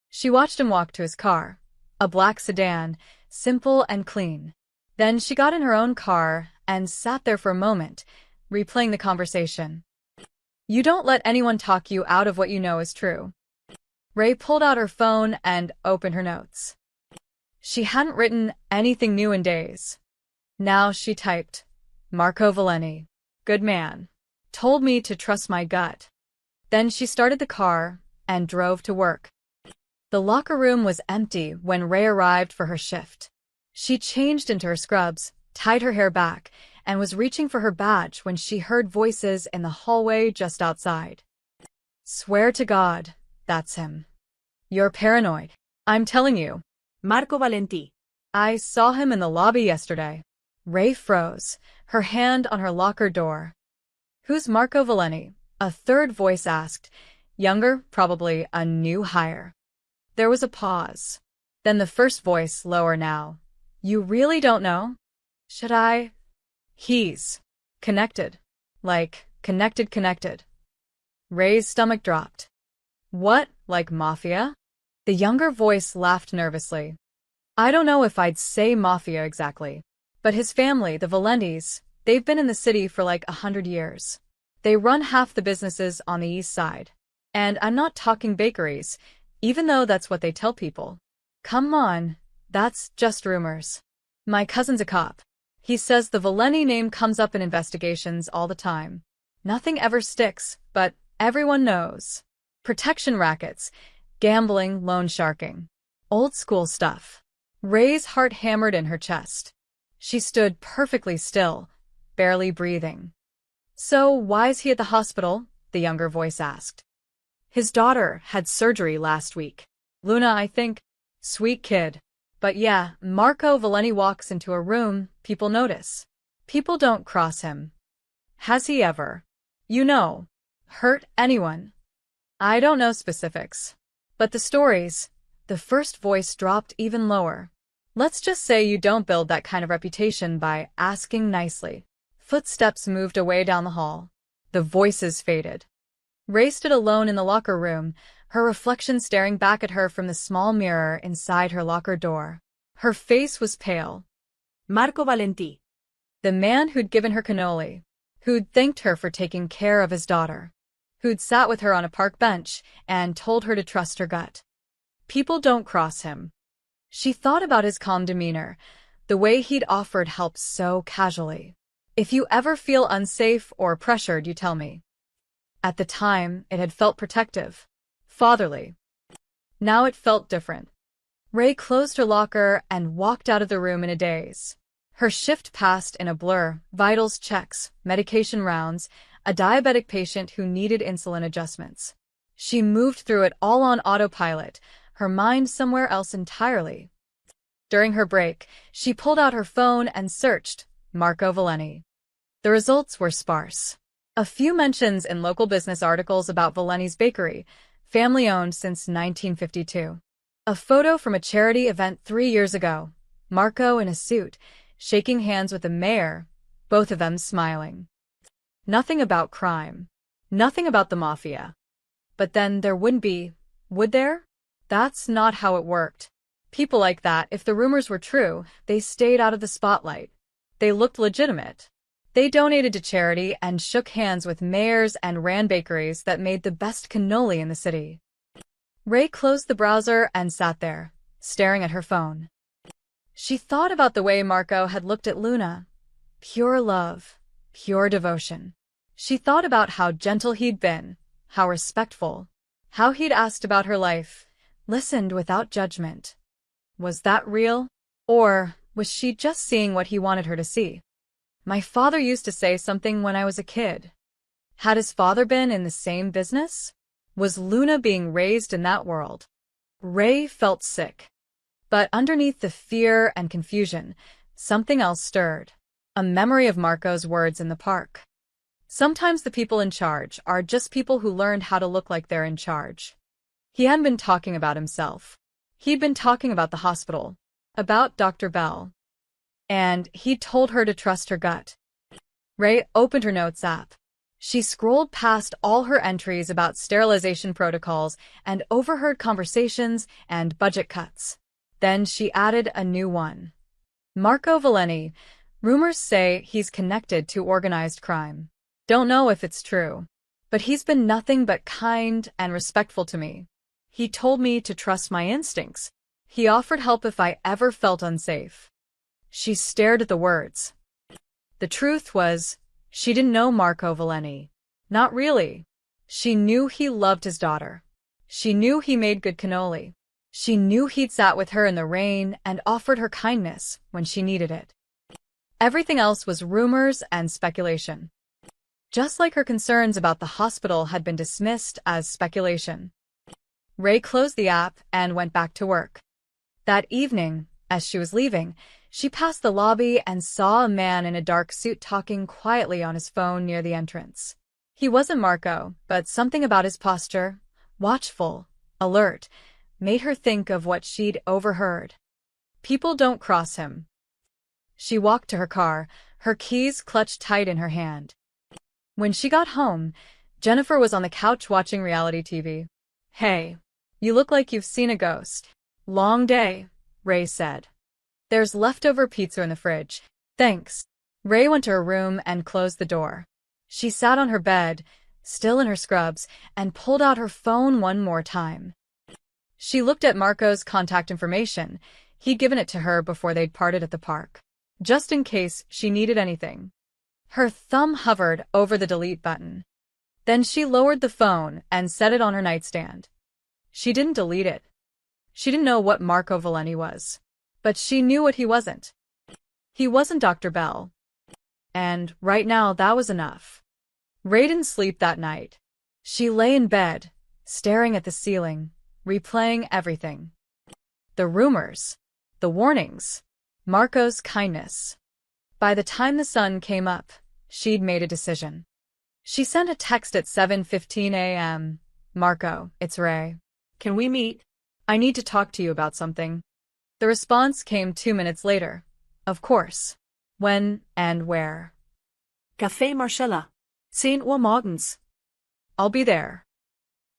She watched him walk to his car, a black sedan, simple and clean. Then she got in her own car and sat there for a moment, replaying the conversation. You don't let anyone talk you out of what you know is true. Ray pulled out her phone and opened her notes. She hadn't written anything new in days. Now she typed, Marco Valeni, good man, told me to trust my gut. Then she started the car and drove to work. The locker room was empty when Ray arrived for her shift. She changed into her scrubs, tied her hair back, and was reaching for her badge when she heard voices in the hallway just outside. Swear to God, that's him. You're paranoid. I'm telling you. Marco Valenti. I saw him in the lobby yesterday. Ray froze, her hand on her locker door. Who's Marco Valeni? A third voice asked. Younger, probably a new hire. There was a pause. Then the first voice, lower now. You really don't know? Should I? He's connected. Like, connected. Ray's stomach dropped. What, like Mafia? The younger voice laughed nervously. I don't know if I'd say Mafia exactly. But his family, the Valentis, they've been in the city for like 100 years. They run half the businesses on the east side. And I'm not talking bakeries, even though that's what they tell people. Come on, that's just rumors. My cousin's a cop. He says the Valeni name comes up in investigations all the time. Nothing ever sticks, but everyone knows. Protection rackets, gambling, loan sharking. Old school stuff. Ray's heart hammered in her chest. She stood perfectly still, barely breathing. So why's he at the hospital? The younger voice asked. His daughter had surgery last week. Luna, I think. Sweet kid. But yeah, Marco Valeni walks into a room, people notice. People don't cross him. Has he ever, hurt anyone? I don't know specifics. But the stories, the first voice dropped even lower. Let's just say you don't build that kind of reputation by asking nicely. Footsteps moved away down the hall. The voices faded. Ray stood alone in the locker room, her reflection staring back at her from the small mirror inside her locker door. Her face was pale. Marco Valenti. The man who'd given her cannoli, who'd thanked her for taking care of his daughter, who'd sat with her on a park bench and told her to trust her gut. People don't cross him. She thought about his calm demeanor, the way he'd offered help so casually. If you ever feel unsafe or pressured, you tell me. At the time, it had felt protective, fatherly. Now it felt different. Ray closed her locker and walked out of the room in a daze. Her shift passed in a blur, vitals checks, medication rounds, a diabetic patient who needed insulin adjustments. She moved through it all on autopilot, her mind somewhere else entirely. During her break, she pulled out her phone and searched Marco Valeni. The results were sparse. A few mentions in local business articles about Valeni's bakery, family-owned since 1952. A photo from a charity event 3 years ago, Marco in a suit, shaking hands with the mayor, both of them smiling. Nothing about crime. Nothing about the Mafia. But then there wouldn't be, would there? That's not how it worked. People like that, if the rumors were true, they stayed out of the spotlight. They looked legitimate. They donated to charity and shook hands with mayors and ran bakeries that made the best cannoli in the city. Ray closed the browser and sat there, staring at her phone. She thought about the way Marco had looked at Luna. Pure love, pure devotion. She thought about how gentle he'd been, how respectful, how he'd asked about her life, listened without judgment. Was that real? Or was she just seeing what he wanted her to see? My father used to say something when I was a kid. Had his father been in the same business? Was Luna being raised in that world? Ray felt sick. But underneath the fear and confusion, something else stirred. A memory of Marco's words in the park. Sometimes the people in charge are just people who learned how to look like they're in charge. He hadn't been talking about himself. He'd been talking about the hospital, about Dr. Bell. And he'd told her to trust her gut. Ray opened her notes app. She scrolled past all her entries about sterilization protocols and overheard conversations and budget cuts. Then she added a new one. Marco Valenti. Rumors say he's connected to organized crime. Don't know if it's true, but he's been nothing but kind and respectful to me. He told me to trust my instincts. He offered help if I ever felt unsafe. She stared at the words. The truth was, she didn't know Marco Valenti. Not really. She knew he loved his daughter. She knew he made good cannoli. She knew he'd sat with her in the rain and offered her kindness when she needed it. Everything else was rumors and speculation. Just like her concerns about the hospital had been dismissed as speculation. Ray closed the app and went back to work. That evening, as she was leaving, she passed the lobby and saw a man in a dark suit talking quietly on his phone near the entrance. He wasn't Marco, but something about his posture, watchful, alert, made her think of what she'd overheard. People don't cross him. She walked to her car, her keys clutched tight in her hand. When she got home, Jennifer was on the couch watching reality TV. Hey, you look like you've seen a ghost. Long day, Ray said. There's leftover pizza in the fridge. Thanks. Ray went to her room and closed the door. She sat on her bed, still in her scrubs, and pulled out her phone one more time. She looked at Marco's contact information. He'd given it to her before they'd parted at the park, just in case she needed anything. Her thumb hovered over the delete button. Then she lowered the phone and set it on her nightstand. She didn't delete it. She didn't know what Marco Valenti was. But she knew what he wasn't. He wasn't Dr. Bell. And right now that was enough. Ray didn't sleep that night. She lay in bed, staring at the ceiling, replaying everything. The rumors, the warnings, Marco's kindness. By the time the sun came up, she'd made a decision. She sent a text at 7:15 a.m. Marco, it's Ray. Can we meet? I need to talk to you about something. The response came 2 minutes later. Of course. When and where? Café Marcella. 10 Uhr morgens. I'll be there.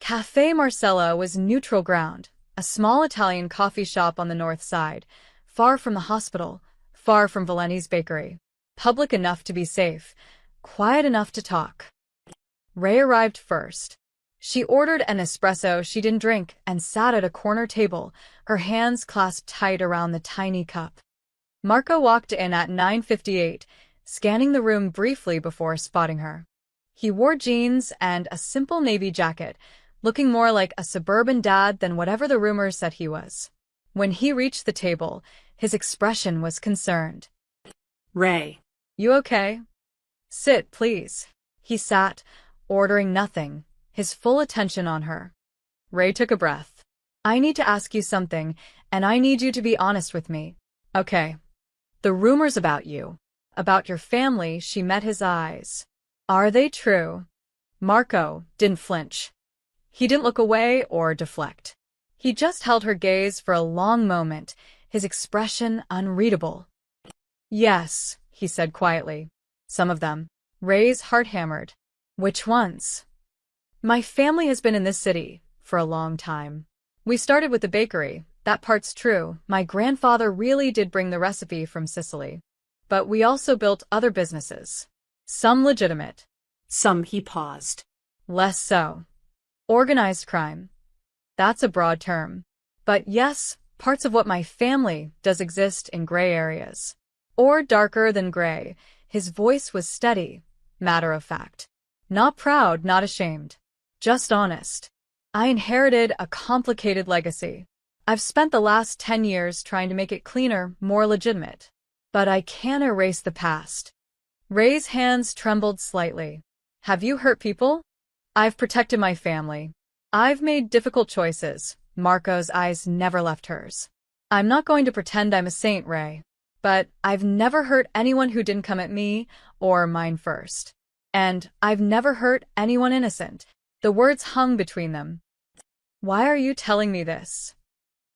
Café Marcella was neutral ground, a small Italian coffee shop on the north side, far from the hospital, far from Valenti's bakery. Public enough to be safe, quiet enough to talk. Ray arrived first. She ordered an espresso she didn't drink and sat at a corner table, her hands clasped tight around the tiny cup. Marco walked in at 9:58, scanning the room briefly before spotting her. He wore jeans and a simple navy jacket, looking more like a suburban dad than whatever the rumors said he was. When he reached the table, his expression was concerned. Ray. You okay? Sit, please. He sat, ordering nothing, his full attention on her. Ray took a breath. I need to ask you something, and I need you to be honest with me. Okay. The rumors about you, about your family, she met his eyes. Are they true? Marco didn't flinch. He didn't look away or deflect. He just held her gaze for a long moment, his expression unreadable. Yes, he said quietly. Some of them. Ray's heart hammered. Which ones? My family has been in this city for a long time. We started with the bakery. That part's true. My grandfather really did bring the recipe from Sicily. But we also built other businesses. Some legitimate. Some he paused. Less so. Organized crime. That's a broad term. But yes, parts of what my family does exist in gray areas. Or darker than gray. His voice was steady, matter of fact. Not proud, not ashamed. Just honest. I inherited a complicated legacy. I've spent the last 10 years trying to make it cleaner, more legitimate. But I can't erase the past. Ray's hands trembled slightly. Have you hurt people? I've protected my family. I've made difficult choices. Marco's eyes never left hers. I'm not going to pretend I'm a saint, Ray. But I've never hurt anyone who didn't come at me or mine first. And I've never hurt anyone innocent. The words hung between them. Why are you telling me this?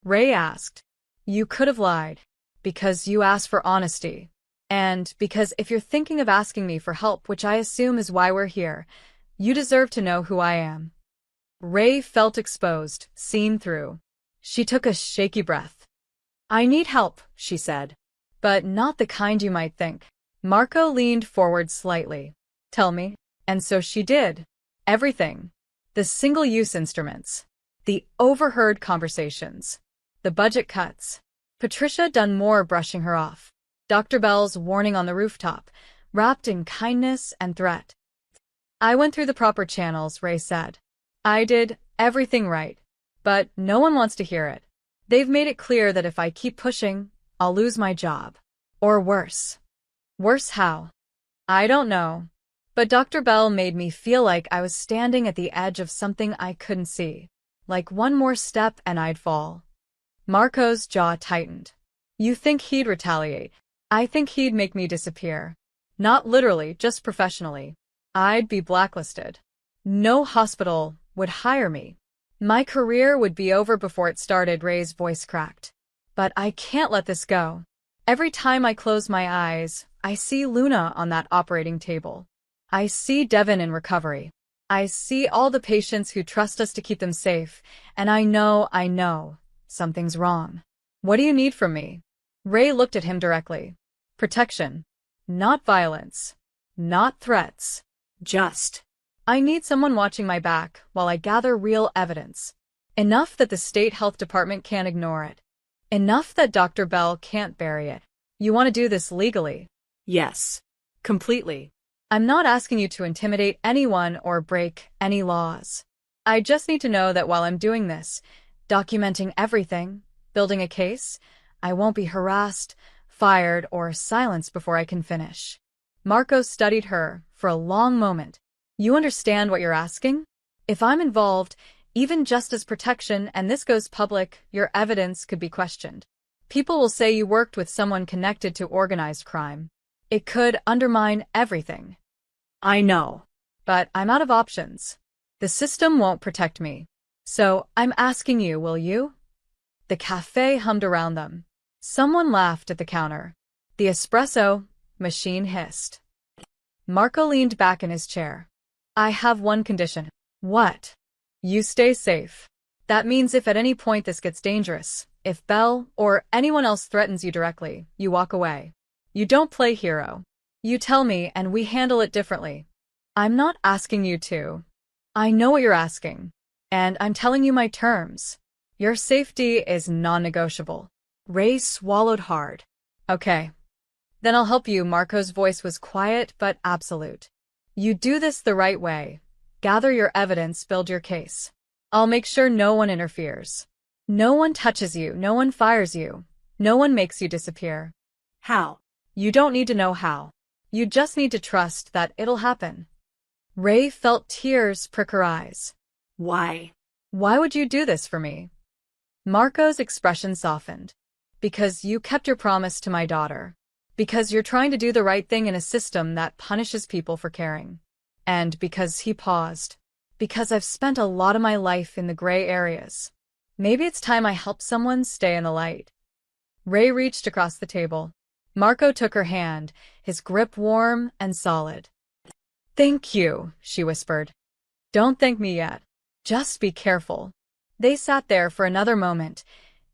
Ray asked. You could have lied. Because you asked for honesty. And because if you're thinking of asking me for help, which I assume is why we're here, you deserve to know who I am. Ray felt exposed, seen through. She took a shaky breath. I need help, she said. But not the kind you might think. Marco leaned forward slightly. Tell me. And so she did. Everything. The single-use instruments. The overheard conversations. The budget cuts. Patricia Dunmore brushing her off. Dr. Bell's warning on the rooftop, wrapped in kindness and threat. I went through the proper channels, Ray said. I did everything right. But no one wants to hear it. They've made it clear that if I keep pushing, I'll lose my job. Or worse. Worse how? I don't know. But Dr. Bell made me feel like I was standing at the edge of something I couldn't see. Like one more step and I'd fall. Marco's jaw tightened. You think he'd retaliate? I think he'd make me disappear. Not literally, just professionally. I'd be blacklisted. No hospital would hire me. My career would be over before it started, Ray's voice cracked. But I can't let this go. Every time I close my eyes, I see Luna on that operating table. I see Devin in recovery. I see all the patients who trust us to keep them safe, and I know, something's wrong. What do you need from me? Ray looked at him directly. Protection. Not violence. Not threats. Just. I need someone watching my back while I gather real evidence. Enough that the state health department can't ignore it. Enough that Dr. Bell can't bury it. You want to do this legally? Yes. Completely. I'm not asking you to intimidate anyone or break any laws. I just need to know that while I'm doing this, documenting everything, building a case, I won't be harassed, fired, or silenced before I can finish. Marco studied her for a long moment. You understand what you're asking? If I'm involved, even just as protection, and this goes public, your evidence could be questioned. People will say you worked with someone connected to organized crime. It could undermine everything. I know. But I'm out of options. The system won't protect me. So I'm asking you, will you? The cafe hummed around them. Someone laughed at the counter. The espresso machine hissed. Marco leaned back in his chair. I have one condition. What? You stay safe. That means if at any point this gets dangerous, if Belle or anyone else threatens you directly, you walk away. You don't play hero. You tell me and we handle it differently. I'm not asking you to. I know what you're asking. And I'm telling you my terms. Your safety is non-negotiable. Ray swallowed hard. Okay. Then I'll help you. Marco's voice was quiet but absolute. You do this the right way. Gather your evidence, build your case. I'll make sure no one interferes. No one touches you, no one fires you. No one makes you disappear. How? You don't need to know how. You just need to trust that it'll happen. Ray felt tears prick her eyes. Why? Why would you do this for me? Marco's expression softened. Because you kept your promise to my daughter. Because you're trying to do the right thing in a system that punishes people for caring. And because he paused. Because I've spent a lot of my life in the gray areas. Maybe it's time I help someone stay in the light. Ray reached across the table. Marco took her hand, his grip warm and solid. Thank you, she whispered. Don't thank me yet. Just be careful. They sat there for another moment,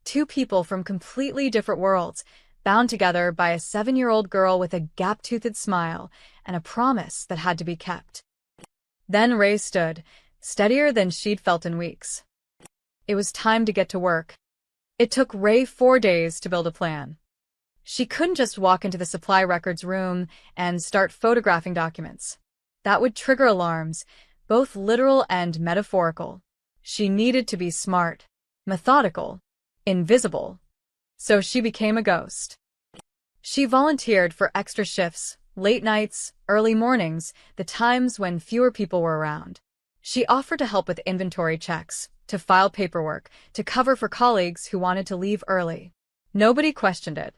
two people from completely different worlds, bound together by a 7-year-old girl with a gap-toothed smile and a promise that had to be kept. Then Ray stood, steadier than she'd felt in weeks. It was time to get to work. It took Ray 4 days to build a plan. She couldn't just walk into the supply records room and start photographing documents. That would trigger alarms, both literal and metaphorical. She needed to be smart, methodical, invisible. So she became a ghost. She volunteered for extra shifts, late nights, early mornings, the times when fewer people were around. She offered to help with inventory checks, to file paperwork, to cover for colleagues who wanted to leave early. Nobody questioned it.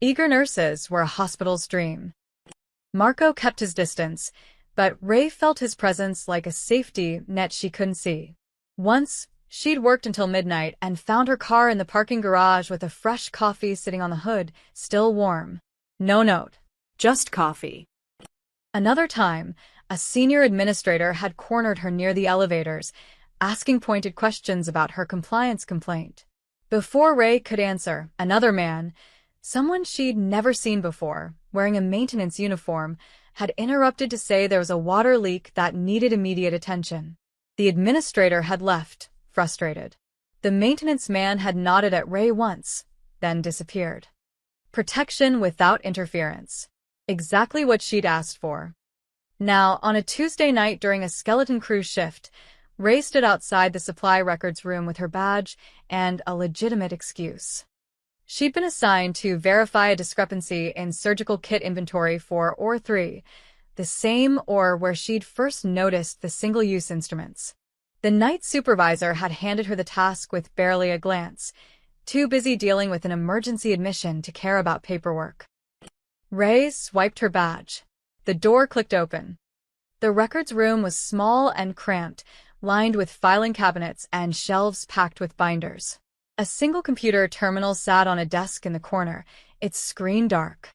Eager nurses were a hospital's dream. Marco kept his distance, but Ray felt his presence like a safety net she couldn't see. Once, she'd worked until midnight and found her car in the parking garage with a fresh coffee sitting on the hood, still warm. No note. Just coffee. Another time, a senior administrator had cornered her near the elevators, asking pointed questions about her compliance complaint. Before Ray could answer, another man, someone she'd never seen before, wearing a maintenance uniform, had interrupted to say there was a water leak that needed immediate attention. The administrator had left, frustrated. The maintenance man had nodded at Ray once, then disappeared. Protection without interference. Exactly what she'd asked for. Now, on a Tuesday night during a skeleton crew shift, Ray stood outside the supply records room with her badge and a legitimate excuse. She'd been assigned to verify a discrepancy in surgical kit inventory for OR3, the same OR where she'd first noticed the single-use instruments. The night supervisor had handed her the task with barely a glance, too busy dealing with an emergency admission to care about paperwork. Ray swiped her badge. The door clicked open. The records room was small and cramped, lined with filing cabinets and shelves packed with binders. A single computer terminal sat on a desk in the corner, its screen dark.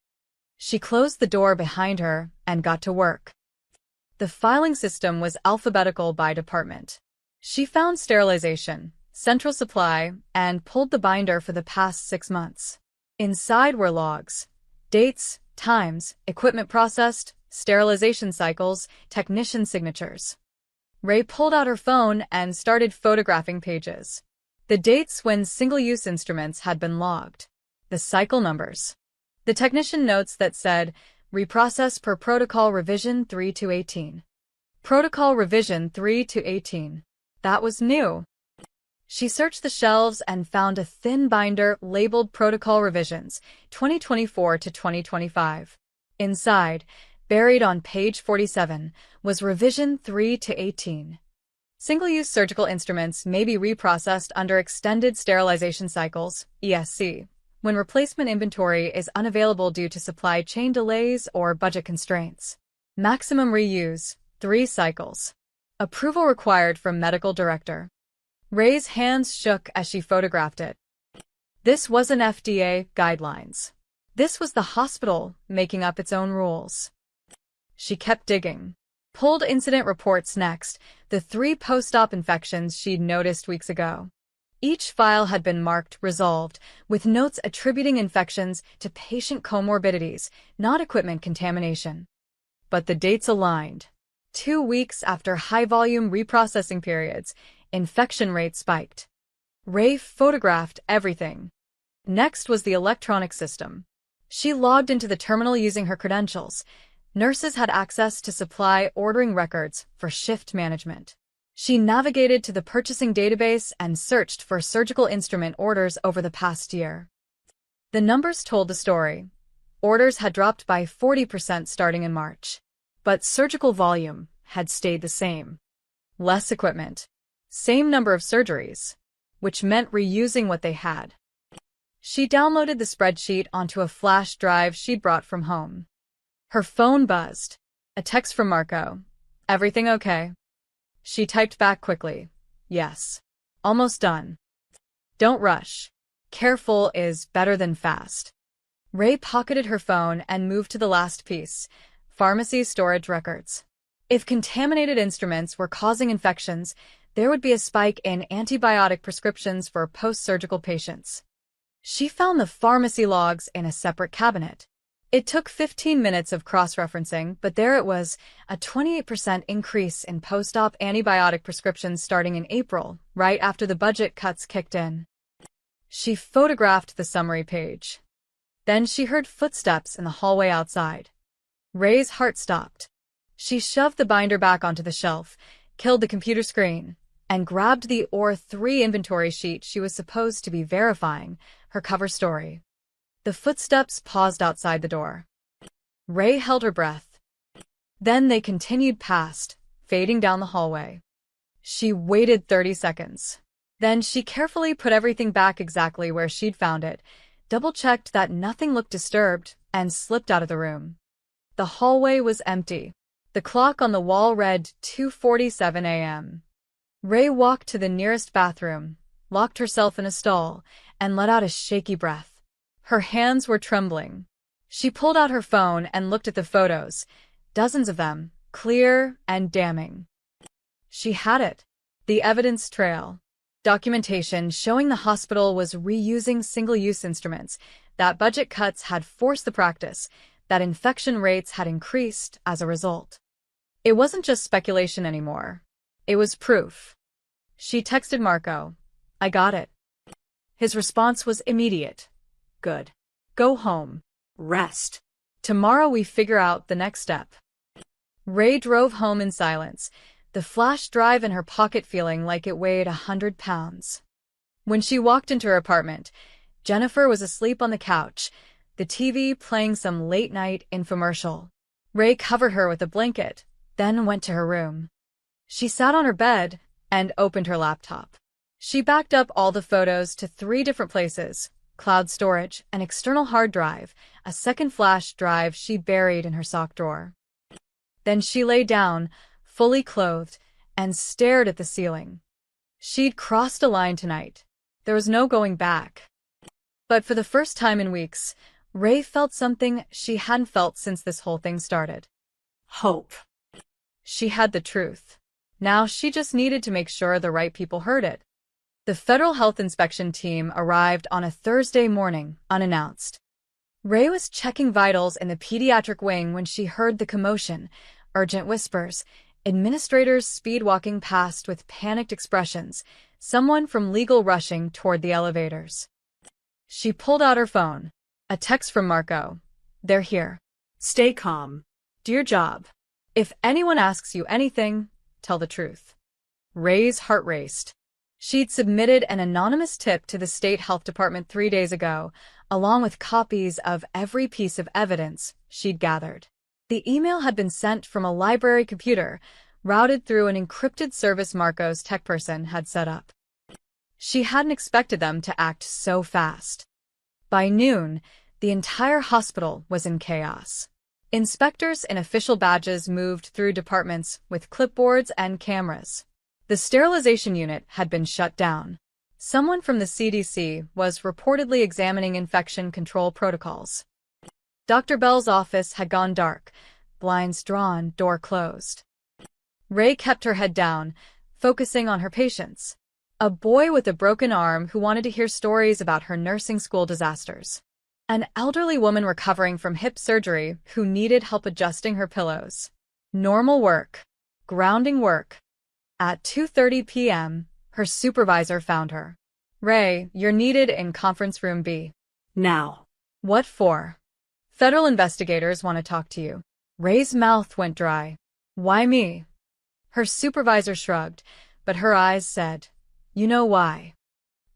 She closed the door behind her and got to work. The filing system was alphabetical by department. She found sterilization, central supply, and pulled the binder for the past 6 months. Inside were logs, dates, times, equipment processed, sterilization cycles, technician signatures. Ray pulled out her phone and started photographing pages. The dates when single-use instruments had been logged. The cycle numbers. The technician notes that said, reprocess per protocol revision 3 to 18. Protocol revision 3 to 18. That was new. She searched the shelves and found a thin binder labeled Protocol Revisions, 2024 to 2025. Inside, buried on page 47, was Revision 3 to 18. Single-use surgical instruments may be reprocessed under extended sterilization cycles, ESC, when replacement inventory is unavailable due to supply chain delays or budget constraints. Maximum reuse, 3 cycles. Approval required from medical director. Ray's hands shook as she photographed it. This wasn't FDA guidelines. This was the hospital making up its own rules. She kept digging. Pulled incident reports next, the 3 post-op infections she'd noticed weeks ago. Each file had been marked resolved, with notes attributing infections to patient comorbidities, not equipment contamination. But the dates aligned. 2 weeks after high-volume reprocessing periods, infection rate spiked. Ray photographed everything. Next was the electronic system. She logged into the terminal using her credentials. Nurses had access to supply ordering records for shift management. She navigated to the purchasing database and searched for surgical instrument orders over the past year. The numbers told the story. Orders had dropped by 40% starting in March. But surgical volume had stayed the same. Less equipment. Same number of surgeries, which meant reusing what they had. She downloaded the spreadsheet onto a flash drive she'd brought from home. Her phone buzzed. A text from Marco. Everything okay? She typed back quickly. Yes. Almost done. Don't rush. Careful is better than fast. Ray pocketed her phone and moved to the last piece. Pharmacy storage records. If contaminated instruments were causing infections, there would be a spike in antibiotic prescriptions for post-surgical patients. She found the pharmacy logs in a separate cabinet. It took 15 minutes of cross-referencing, but there it was, a 28% increase in post-op antibiotic prescriptions starting in April, right after the budget cuts kicked in. She photographed the summary page. Then she heard footsteps in the hallway outside. Ray's heart stopped. She shoved the binder back onto the shelf, killed the computer screen, and grabbed the OR3 inventory sheet she was supposed to be verifying, her cover story. The footsteps paused outside the door. Ray held her breath. Then they continued past, fading down the hallway. She waited 30 seconds. Then she carefully put everything back exactly where she'd found it, double-checked that nothing looked disturbed, and slipped out of the room. The hallway was empty. The clock on the wall read 2:47 a.m. Ray walked to the nearest bathroom, locked herself in a stall, and let out a shaky breath. Her hands were trembling. She pulled out her phone and looked at the photos, dozens of them, clear and damning. She had it. The evidence trail. Documentation showing the hospital was reusing single-use instruments, that budget cuts had forced the practice, that infection rates had increased as a result. It wasn't just speculation anymore. It was proof. She texted Marco. "I got it." His response was immediate. "Good. Go home. Rest. Tomorrow we figure out the next step." Ray drove home in silence, the flash drive in her pocket feeling like it weighed 100 pounds. When she walked into her apartment, Jennifer was asleep on the couch, the TV playing some late-night infomercial. Ray covered her with a blanket, then went to her room. She sat on her bed and opened her laptop. She backed up all the photos to 3 different places: cloud storage, an external hard drive, a second flash drive she buried in her sock drawer. Then she lay down, fully clothed, and stared at the ceiling. She'd crossed a line tonight. There was no going back. But for the first time in weeks, Ray felt something she hadn't felt since this whole thing started. Hope. She had the truth. Now she just needed to make sure the right people heard it. The Federal Health Inspection team arrived on a Thursday morning, unannounced. Ray was checking vitals in the pediatric wing when she heard the commotion, urgent whispers, administrators speed-walking past with panicked expressions, someone from legal rushing toward the elevators. She pulled out her phone. A text from Marco. "They're here. Stay calm. Do your job. If anyone asks you anything, tell the truth." Ray's heart raced. She'd submitted an anonymous tip to the state health department 3 days ago, along with copies of every piece of evidence she'd gathered. The email had been sent from a library computer, routed through an encrypted service Marco's tech person had set up. She hadn't expected them to act so fast. By noon, the entire hospital was in chaos. Inspectors in official badges moved through departments with clipboards and cameras. The sterilization unit had been shut down. Someone from the CDC was reportedly examining infection control protocols. Dr. Bell's office had gone dark, blinds drawn, door closed. Ray kept her head down, focusing on her patients. A boy with a broken arm who wanted to hear stories about her nursing school disasters. An elderly woman recovering from hip surgery who needed help adjusting her pillows. Normal work. Grounding work. At 2:30 p.m., her supervisor found her. "Ray, you're needed in conference room B. Now." "What for?" "Federal investigators want to talk to you." Ray's mouth went dry. "Why me?" Her supervisor shrugged, but her eyes said, "You know why."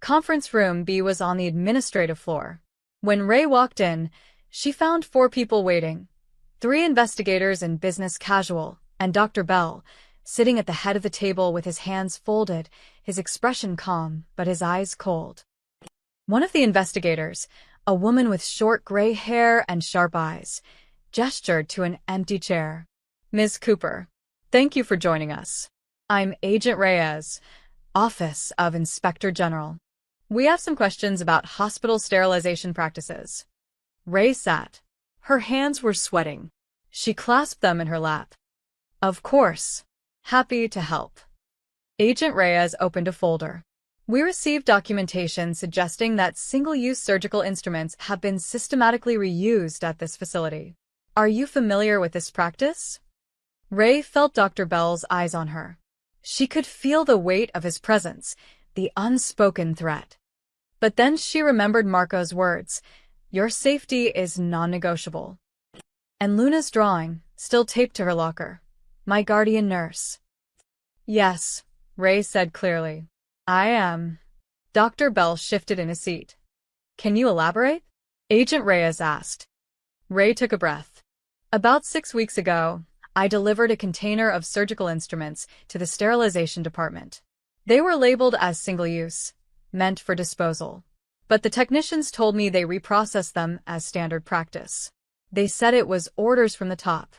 Conference room B was on the administrative floor. When Ray walked in, she found 4 people waiting. 3 investigators in business casual, and Dr. Bell, sitting at the head of the table with his hands folded, his expression calm, but his eyes cold. One of the investigators, a woman with short gray hair and sharp eyes, gestured to an empty chair. "Ms. Cooper, thank you for joining us. I'm Agent Reyes, Office of Inspector General. We have some questions about hospital sterilization practices." Ray sat. Her hands were sweating. She clasped them in her lap. "Of course. Happy to help." Agent Reyes opened a folder. We received documentation suggesting that single-use surgical instruments have been systematically reused at this facility. Are you familiar with this practice? Ray felt Dr. Bell's eyes on her. She could feel the weight of his presence, the unspoken threat. But then she remembered Marco's words, "Your safety is non-negotiable." And Luna's drawing, still taped to her locker. "My guardian nurse." "Yes," Ray said clearly. "I am." Dr. Bell shifted in his seat. "Can you elaborate?" Agent Reyes asked. Ray took a breath. "About 6 weeks ago, I delivered a container of surgical instruments to the sterilization department. They were labeled as single-use, meant for disposal. But the technicians told me they reprocessed them as standard practice. They said it was orders from the top.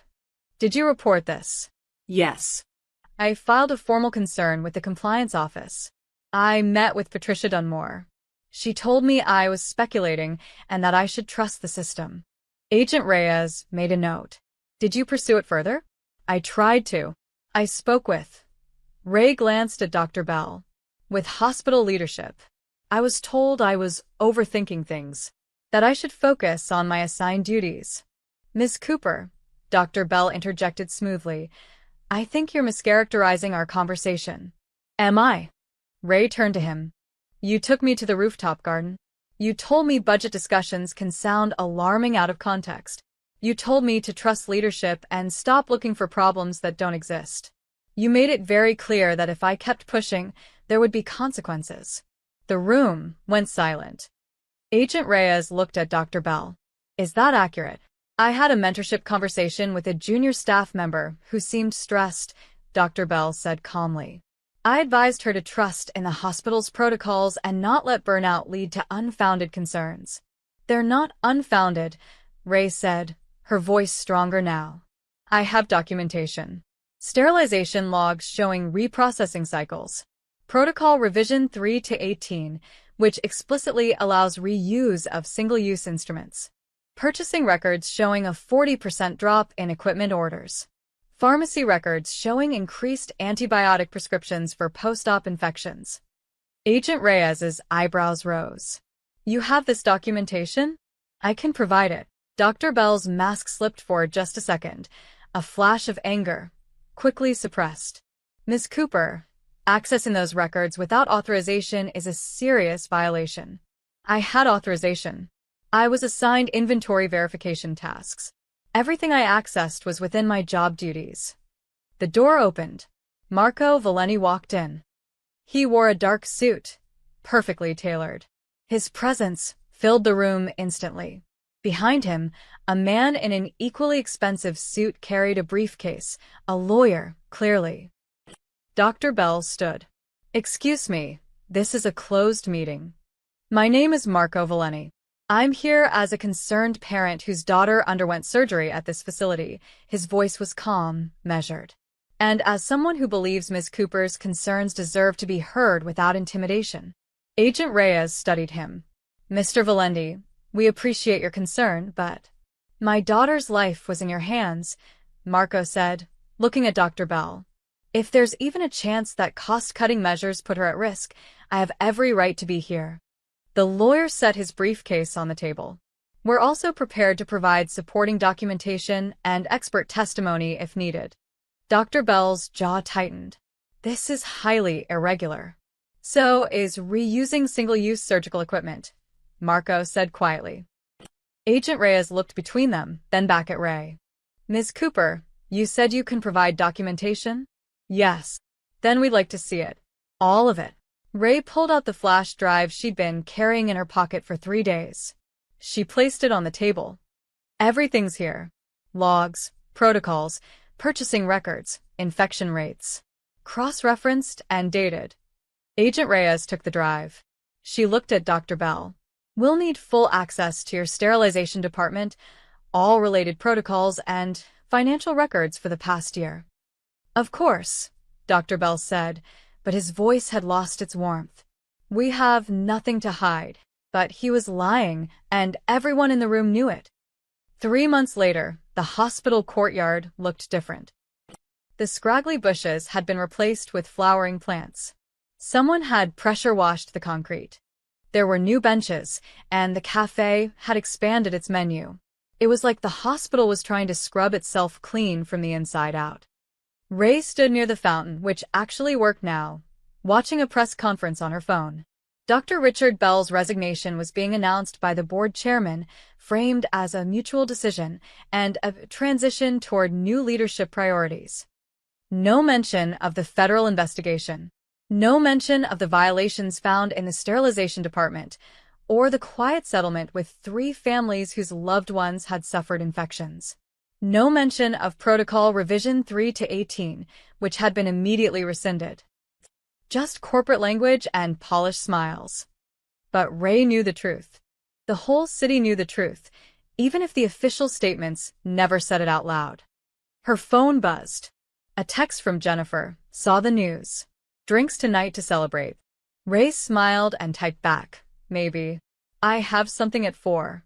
Did you report this?" Yes. "I filed a formal concern with the compliance office. I met with Patricia Dunmore. She told me I was speculating and that I should trust the system." Agent Reyes made a note. "Did you pursue it further?" "I tried to. I spoke with..." Ray glanced at Dr. Bell. "With hospital leadership. I was told I was overthinking things, that I should focus on my assigned duties." "Miss Cooper," Dr. Bell interjected smoothly, "I think you're mischaracterizing our conversation." "Am I?" Ray turned to him. "You took me to the rooftop garden. You told me budget discussions can sound alarming out of context. You told me to trust leadership and stop looking for problems that don't exist. You made it very clear that if I kept pushing, there would be consequences." The room went silent. Agent Reyes looked at Dr. Bell. "Is that accurate?" "I had a mentorship conversation with a junior staff member who seemed stressed," Dr. Bell said calmly. "I advised her to trust in the hospital's protocols and not let burnout lead to unfounded concerns." "They're not unfounded," Ray said, her voice stronger now. "I have documentation. Sterilization logs showing reprocessing cycles. Protocol Revision 3 to 18, which explicitly allows reuse of single-use instruments. Purchasing records showing a 40% drop in equipment orders. Pharmacy records showing increased antibiotic prescriptions for post-op infections." Agent Reyes's eyebrows rose. "You have this documentation?" "I can provide it." Dr. Bell's mask slipped for just a second, a flash of anger, quickly suppressed. "Ms. Cooper, accessing those records without authorization is a serious violation." "I had authorization. I was assigned inventory verification tasks. Everything I accessed was within my job duties." The door opened. Marco Valeni walked in. He wore a dark suit, perfectly tailored. His presence filled the room instantly. Behind him, a man in an equally expensive suit carried a briefcase, a lawyer, clearly. Dr. Bell stood. "Excuse me, this is a closed meeting. My name is Marco Valeni. I'm here as a concerned parent whose daughter underwent surgery at this facility." His voice was calm, measured. "And as someone who believes Ms. Cooper's concerns deserve to be heard without intimidation." Agent Reyes studied him. "Mr. Valenti, we appreciate your concern, but..." "My daughter's life was in your hands," Marco said, looking at Dr. Bell. "If there's even a chance that cost-cutting measures put her at risk, I have every right to be here." The lawyer set his briefcase on the table. "We're also prepared to provide supporting documentation and expert testimony if needed." Dr. Bell's jaw tightened. "This is highly irregular." "So is reusing single-use surgical equipment," Marco said quietly. Agent Reyes looked between them, then back at Ray. "Ms. Cooper, you said you can provide documentation?" "Yes." "Then we'd like to see it. All of it." Ray pulled out the flash drive she'd been carrying in her pocket for 3 days. She placed it on the table. "Everything's here. Logs, protocols, purchasing records, infection rates. Cross-referenced and dated." Agent Reyes took the drive. She looked at Dr. Bell. "We'll need full access to your sterilization department, all related protocols, and financial records for the past year." "Of course," Dr. Bell said, but his voice had lost its warmth. "We have nothing to hide." But he was lying, and everyone in the room knew it. 3 months later, the hospital courtyard looked different. The scraggly bushes had been replaced with flowering plants. Someone had pressure-washed the concrete. There were new benches, and the cafe had expanded its menu. It was like the hospital was trying to scrub itself clean from the inside out. Ray stood near the fountain, which actually worked now, watching a press conference on her phone. Dr. Richard Bell's resignation was being announced by the board chairman, framed as a mutual decision and a transition toward new leadership priorities. No mention of the federal investigation. No mention of the violations found in the sterilization department, or the quiet settlement with 3 families whose loved ones had suffered infections. No mention of Protocol Revision 3 to 18, which had been immediately rescinded. Just corporate language and polished smiles. But Ray knew the truth. The whole city knew the truth, even if the official statements never said it out loud. Her phone buzzed. A text from Jennifer. Saw the news. Drinks tonight to celebrate. Ray smiled and typed back. Maybe. I have something at 4.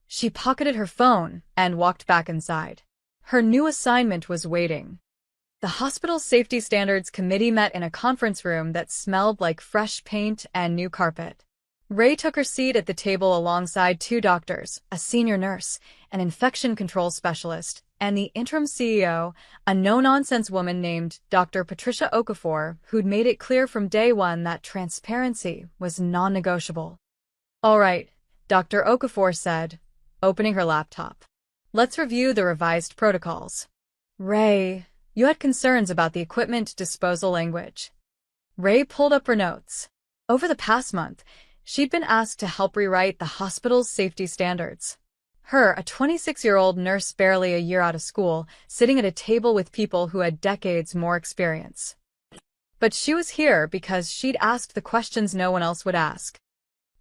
She pocketed her phone and walked back inside. Her new assignment was waiting. The hospital safety standards committee met in a conference room that smelled like fresh paint and new carpet. Ray took her seat at the table alongside 2 doctors, a senior nurse, an infection control specialist, and the interim CEO, a no-nonsense woman named Dr. Patricia Okafor, who'd made it clear from day one that transparency was non-negotiable. All right, Dr. Okafor said, opening her laptop. Let's review the revised protocols. Ray, you had concerns about the equipment disposal language. Ray pulled up her notes. Over the past month, she'd been asked to help rewrite the hospital's safety standards. Her, a 26-year-old nurse barely a year out of school, sitting at a table with people who had decades more experience. But she was here because she'd asked the questions no one else would ask.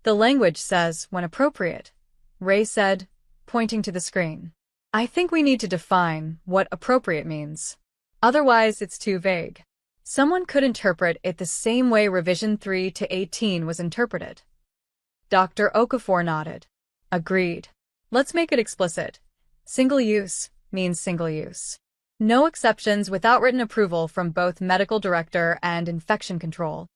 The language says, when appropriate, Ray said, pointing to the screen. I think we need to define what appropriate means. Otherwise, it's too vague. Someone could interpret it the same way Revision 3 to 18 was interpreted. Dr. Okafor nodded. Agreed. Let's make it explicit. Single use means single use. No exceptions without written approval from both medical director and infection control.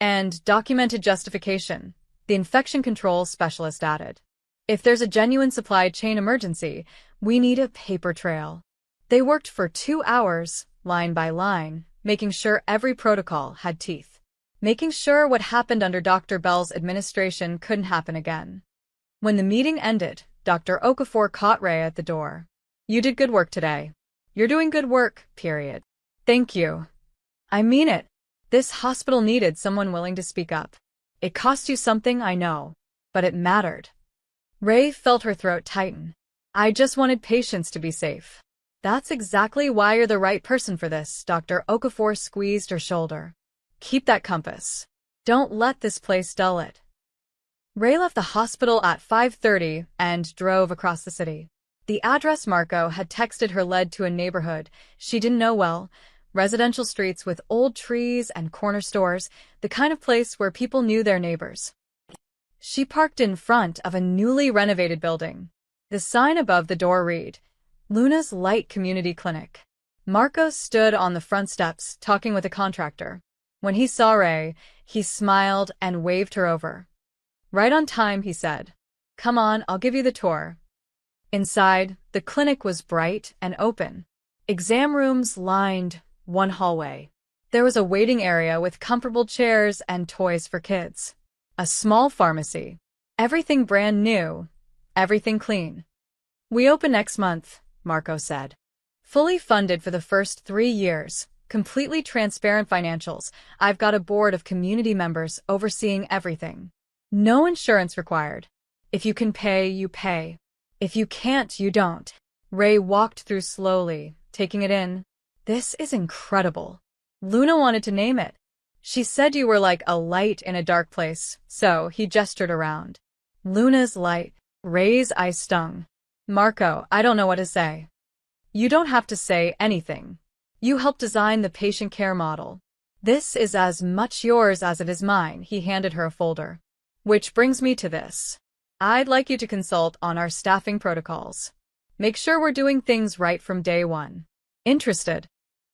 And documented justification, the infection control specialist added. If there's a genuine supply chain emergency, we need a paper trail. They worked for 2 hours, line by line, making sure every protocol had teeth. Making sure what happened under Dr. Bell's administration couldn't happen again. When the meeting ended, Dr. Okafor caught Ray at the door. You did good work today. You're doing good work, period. Thank you. I mean it. This hospital needed someone willing to speak up. It cost you something, I know, but it mattered. Ray felt her throat tighten. I just wanted patients to be safe. That's exactly why you're the right person for this, Dr. Okafor squeezed her shoulder. Keep that compass. Don't let this place dull it. Ray left the hospital at 5:30 and drove across the city. The address Marco had texted her led to a neighborhood she didn't know well, residential streets with old trees and corner stores, the kind of place where people knew their neighbors. She parked in front of a newly renovated building. The sign above the door read, Luna's Light Community Clinic. Marco stood on the front steps talking with a contractor. When he saw Ray, he smiled and waved her over. Right on time, he said. Come on, I'll give you the tour. Inside, the clinic was bright and open. Exam rooms lined one hallway. There was a waiting area with comfortable chairs and toys for kids. A small pharmacy. Everything brand new. Everything clean. We open next month, Marco said. Fully funded for the first 3 years. Completely transparent financials. I've got a board of community members overseeing everything. No insurance required. If you can pay, you pay. If you can't, you don't. Ray walked through slowly, taking it in. This is incredible. Luna wanted to name it. She said you were like a light in a dark place, so he gestured around. Luna's light. Ray's eyes stung. Marco, I don't know what to say. You don't have to say anything. You helped design the patient care model. This is as much yours as it is mine, he handed her a folder. Which brings me to this. I'd like you to consult on our staffing protocols. Make sure we're doing things right from day one. Interested?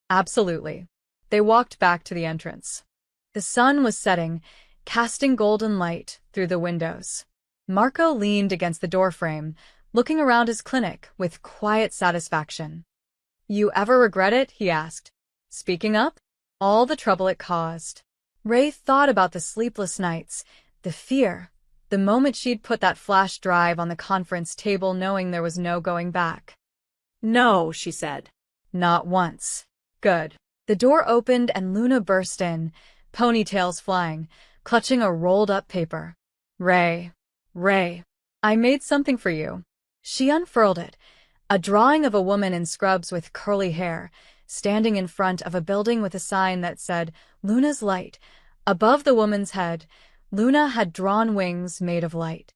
Absolutely. They walked back to the entrance. The sun was setting, casting golden light through the windows. Marco leaned against the doorframe, looking around his clinic with quiet satisfaction. "You ever regret it?" he asked. "Speaking up? All the trouble it caused." Ray thought about the sleepless nights, the fear, the moment she'd put that flash drive on the conference table knowing there was no going back. "No," she said. "Not once." "Good." The door opened and Luna burst in, ponytails flying, clutching a rolled-up paper. "Ray, I made something for you." She unfurled it, a drawing of a woman in scrubs with curly hair, standing in front of a building with a sign that said, "Luna's Light." Above the woman's head, Luna had drawn wings made of light.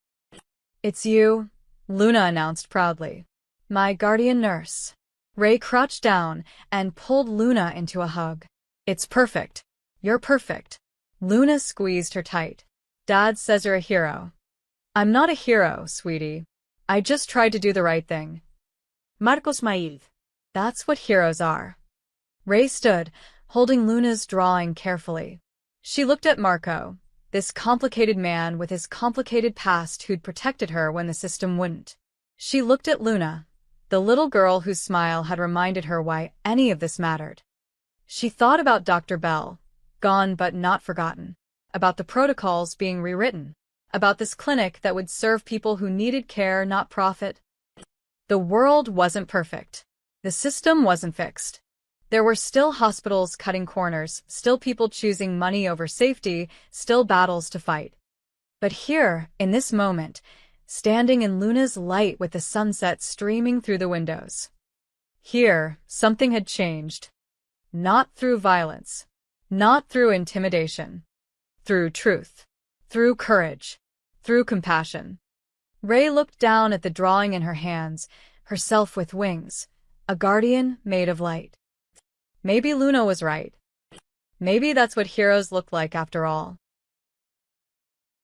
"It's you," Luna announced proudly. "My guardian nurse." Ray crouched down and pulled Luna into a hug. "It's perfect. You're perfect." Luna squeezed her tight. "Dad says you're a hero." "I'm not a hero, sweetie. I just tried to do the right thing." Marco smiled. "That's what heroes are." Ray stood, holding Luna's drawing carefully. She looked at Marco, this complicated man with his complicated past who'd protected her when the system wouldn't. She looked at Luna, the little girl whose smile had reminded her why any of this mattered. She thought about Dr. Bell, gone but not forgotten, about the protocols being rewritten, about this clinic that would serve people who needed care, not profit. The world wasn't perfect. The system wasn't fixed. There were still hospitals cutting corners, still people choosing money over safety, still battles to fight. But here, in this moment, standing in Luna's light with the sunset streaming through the windows. Here, something had changed. Not through violence, not through intimidation, through truth, through courage, through compassion. Ray looked down at the drawing in her hands, herself with wings, a guardian made of light. Maybe Luna was right. Maybe that's what heroes look like after all.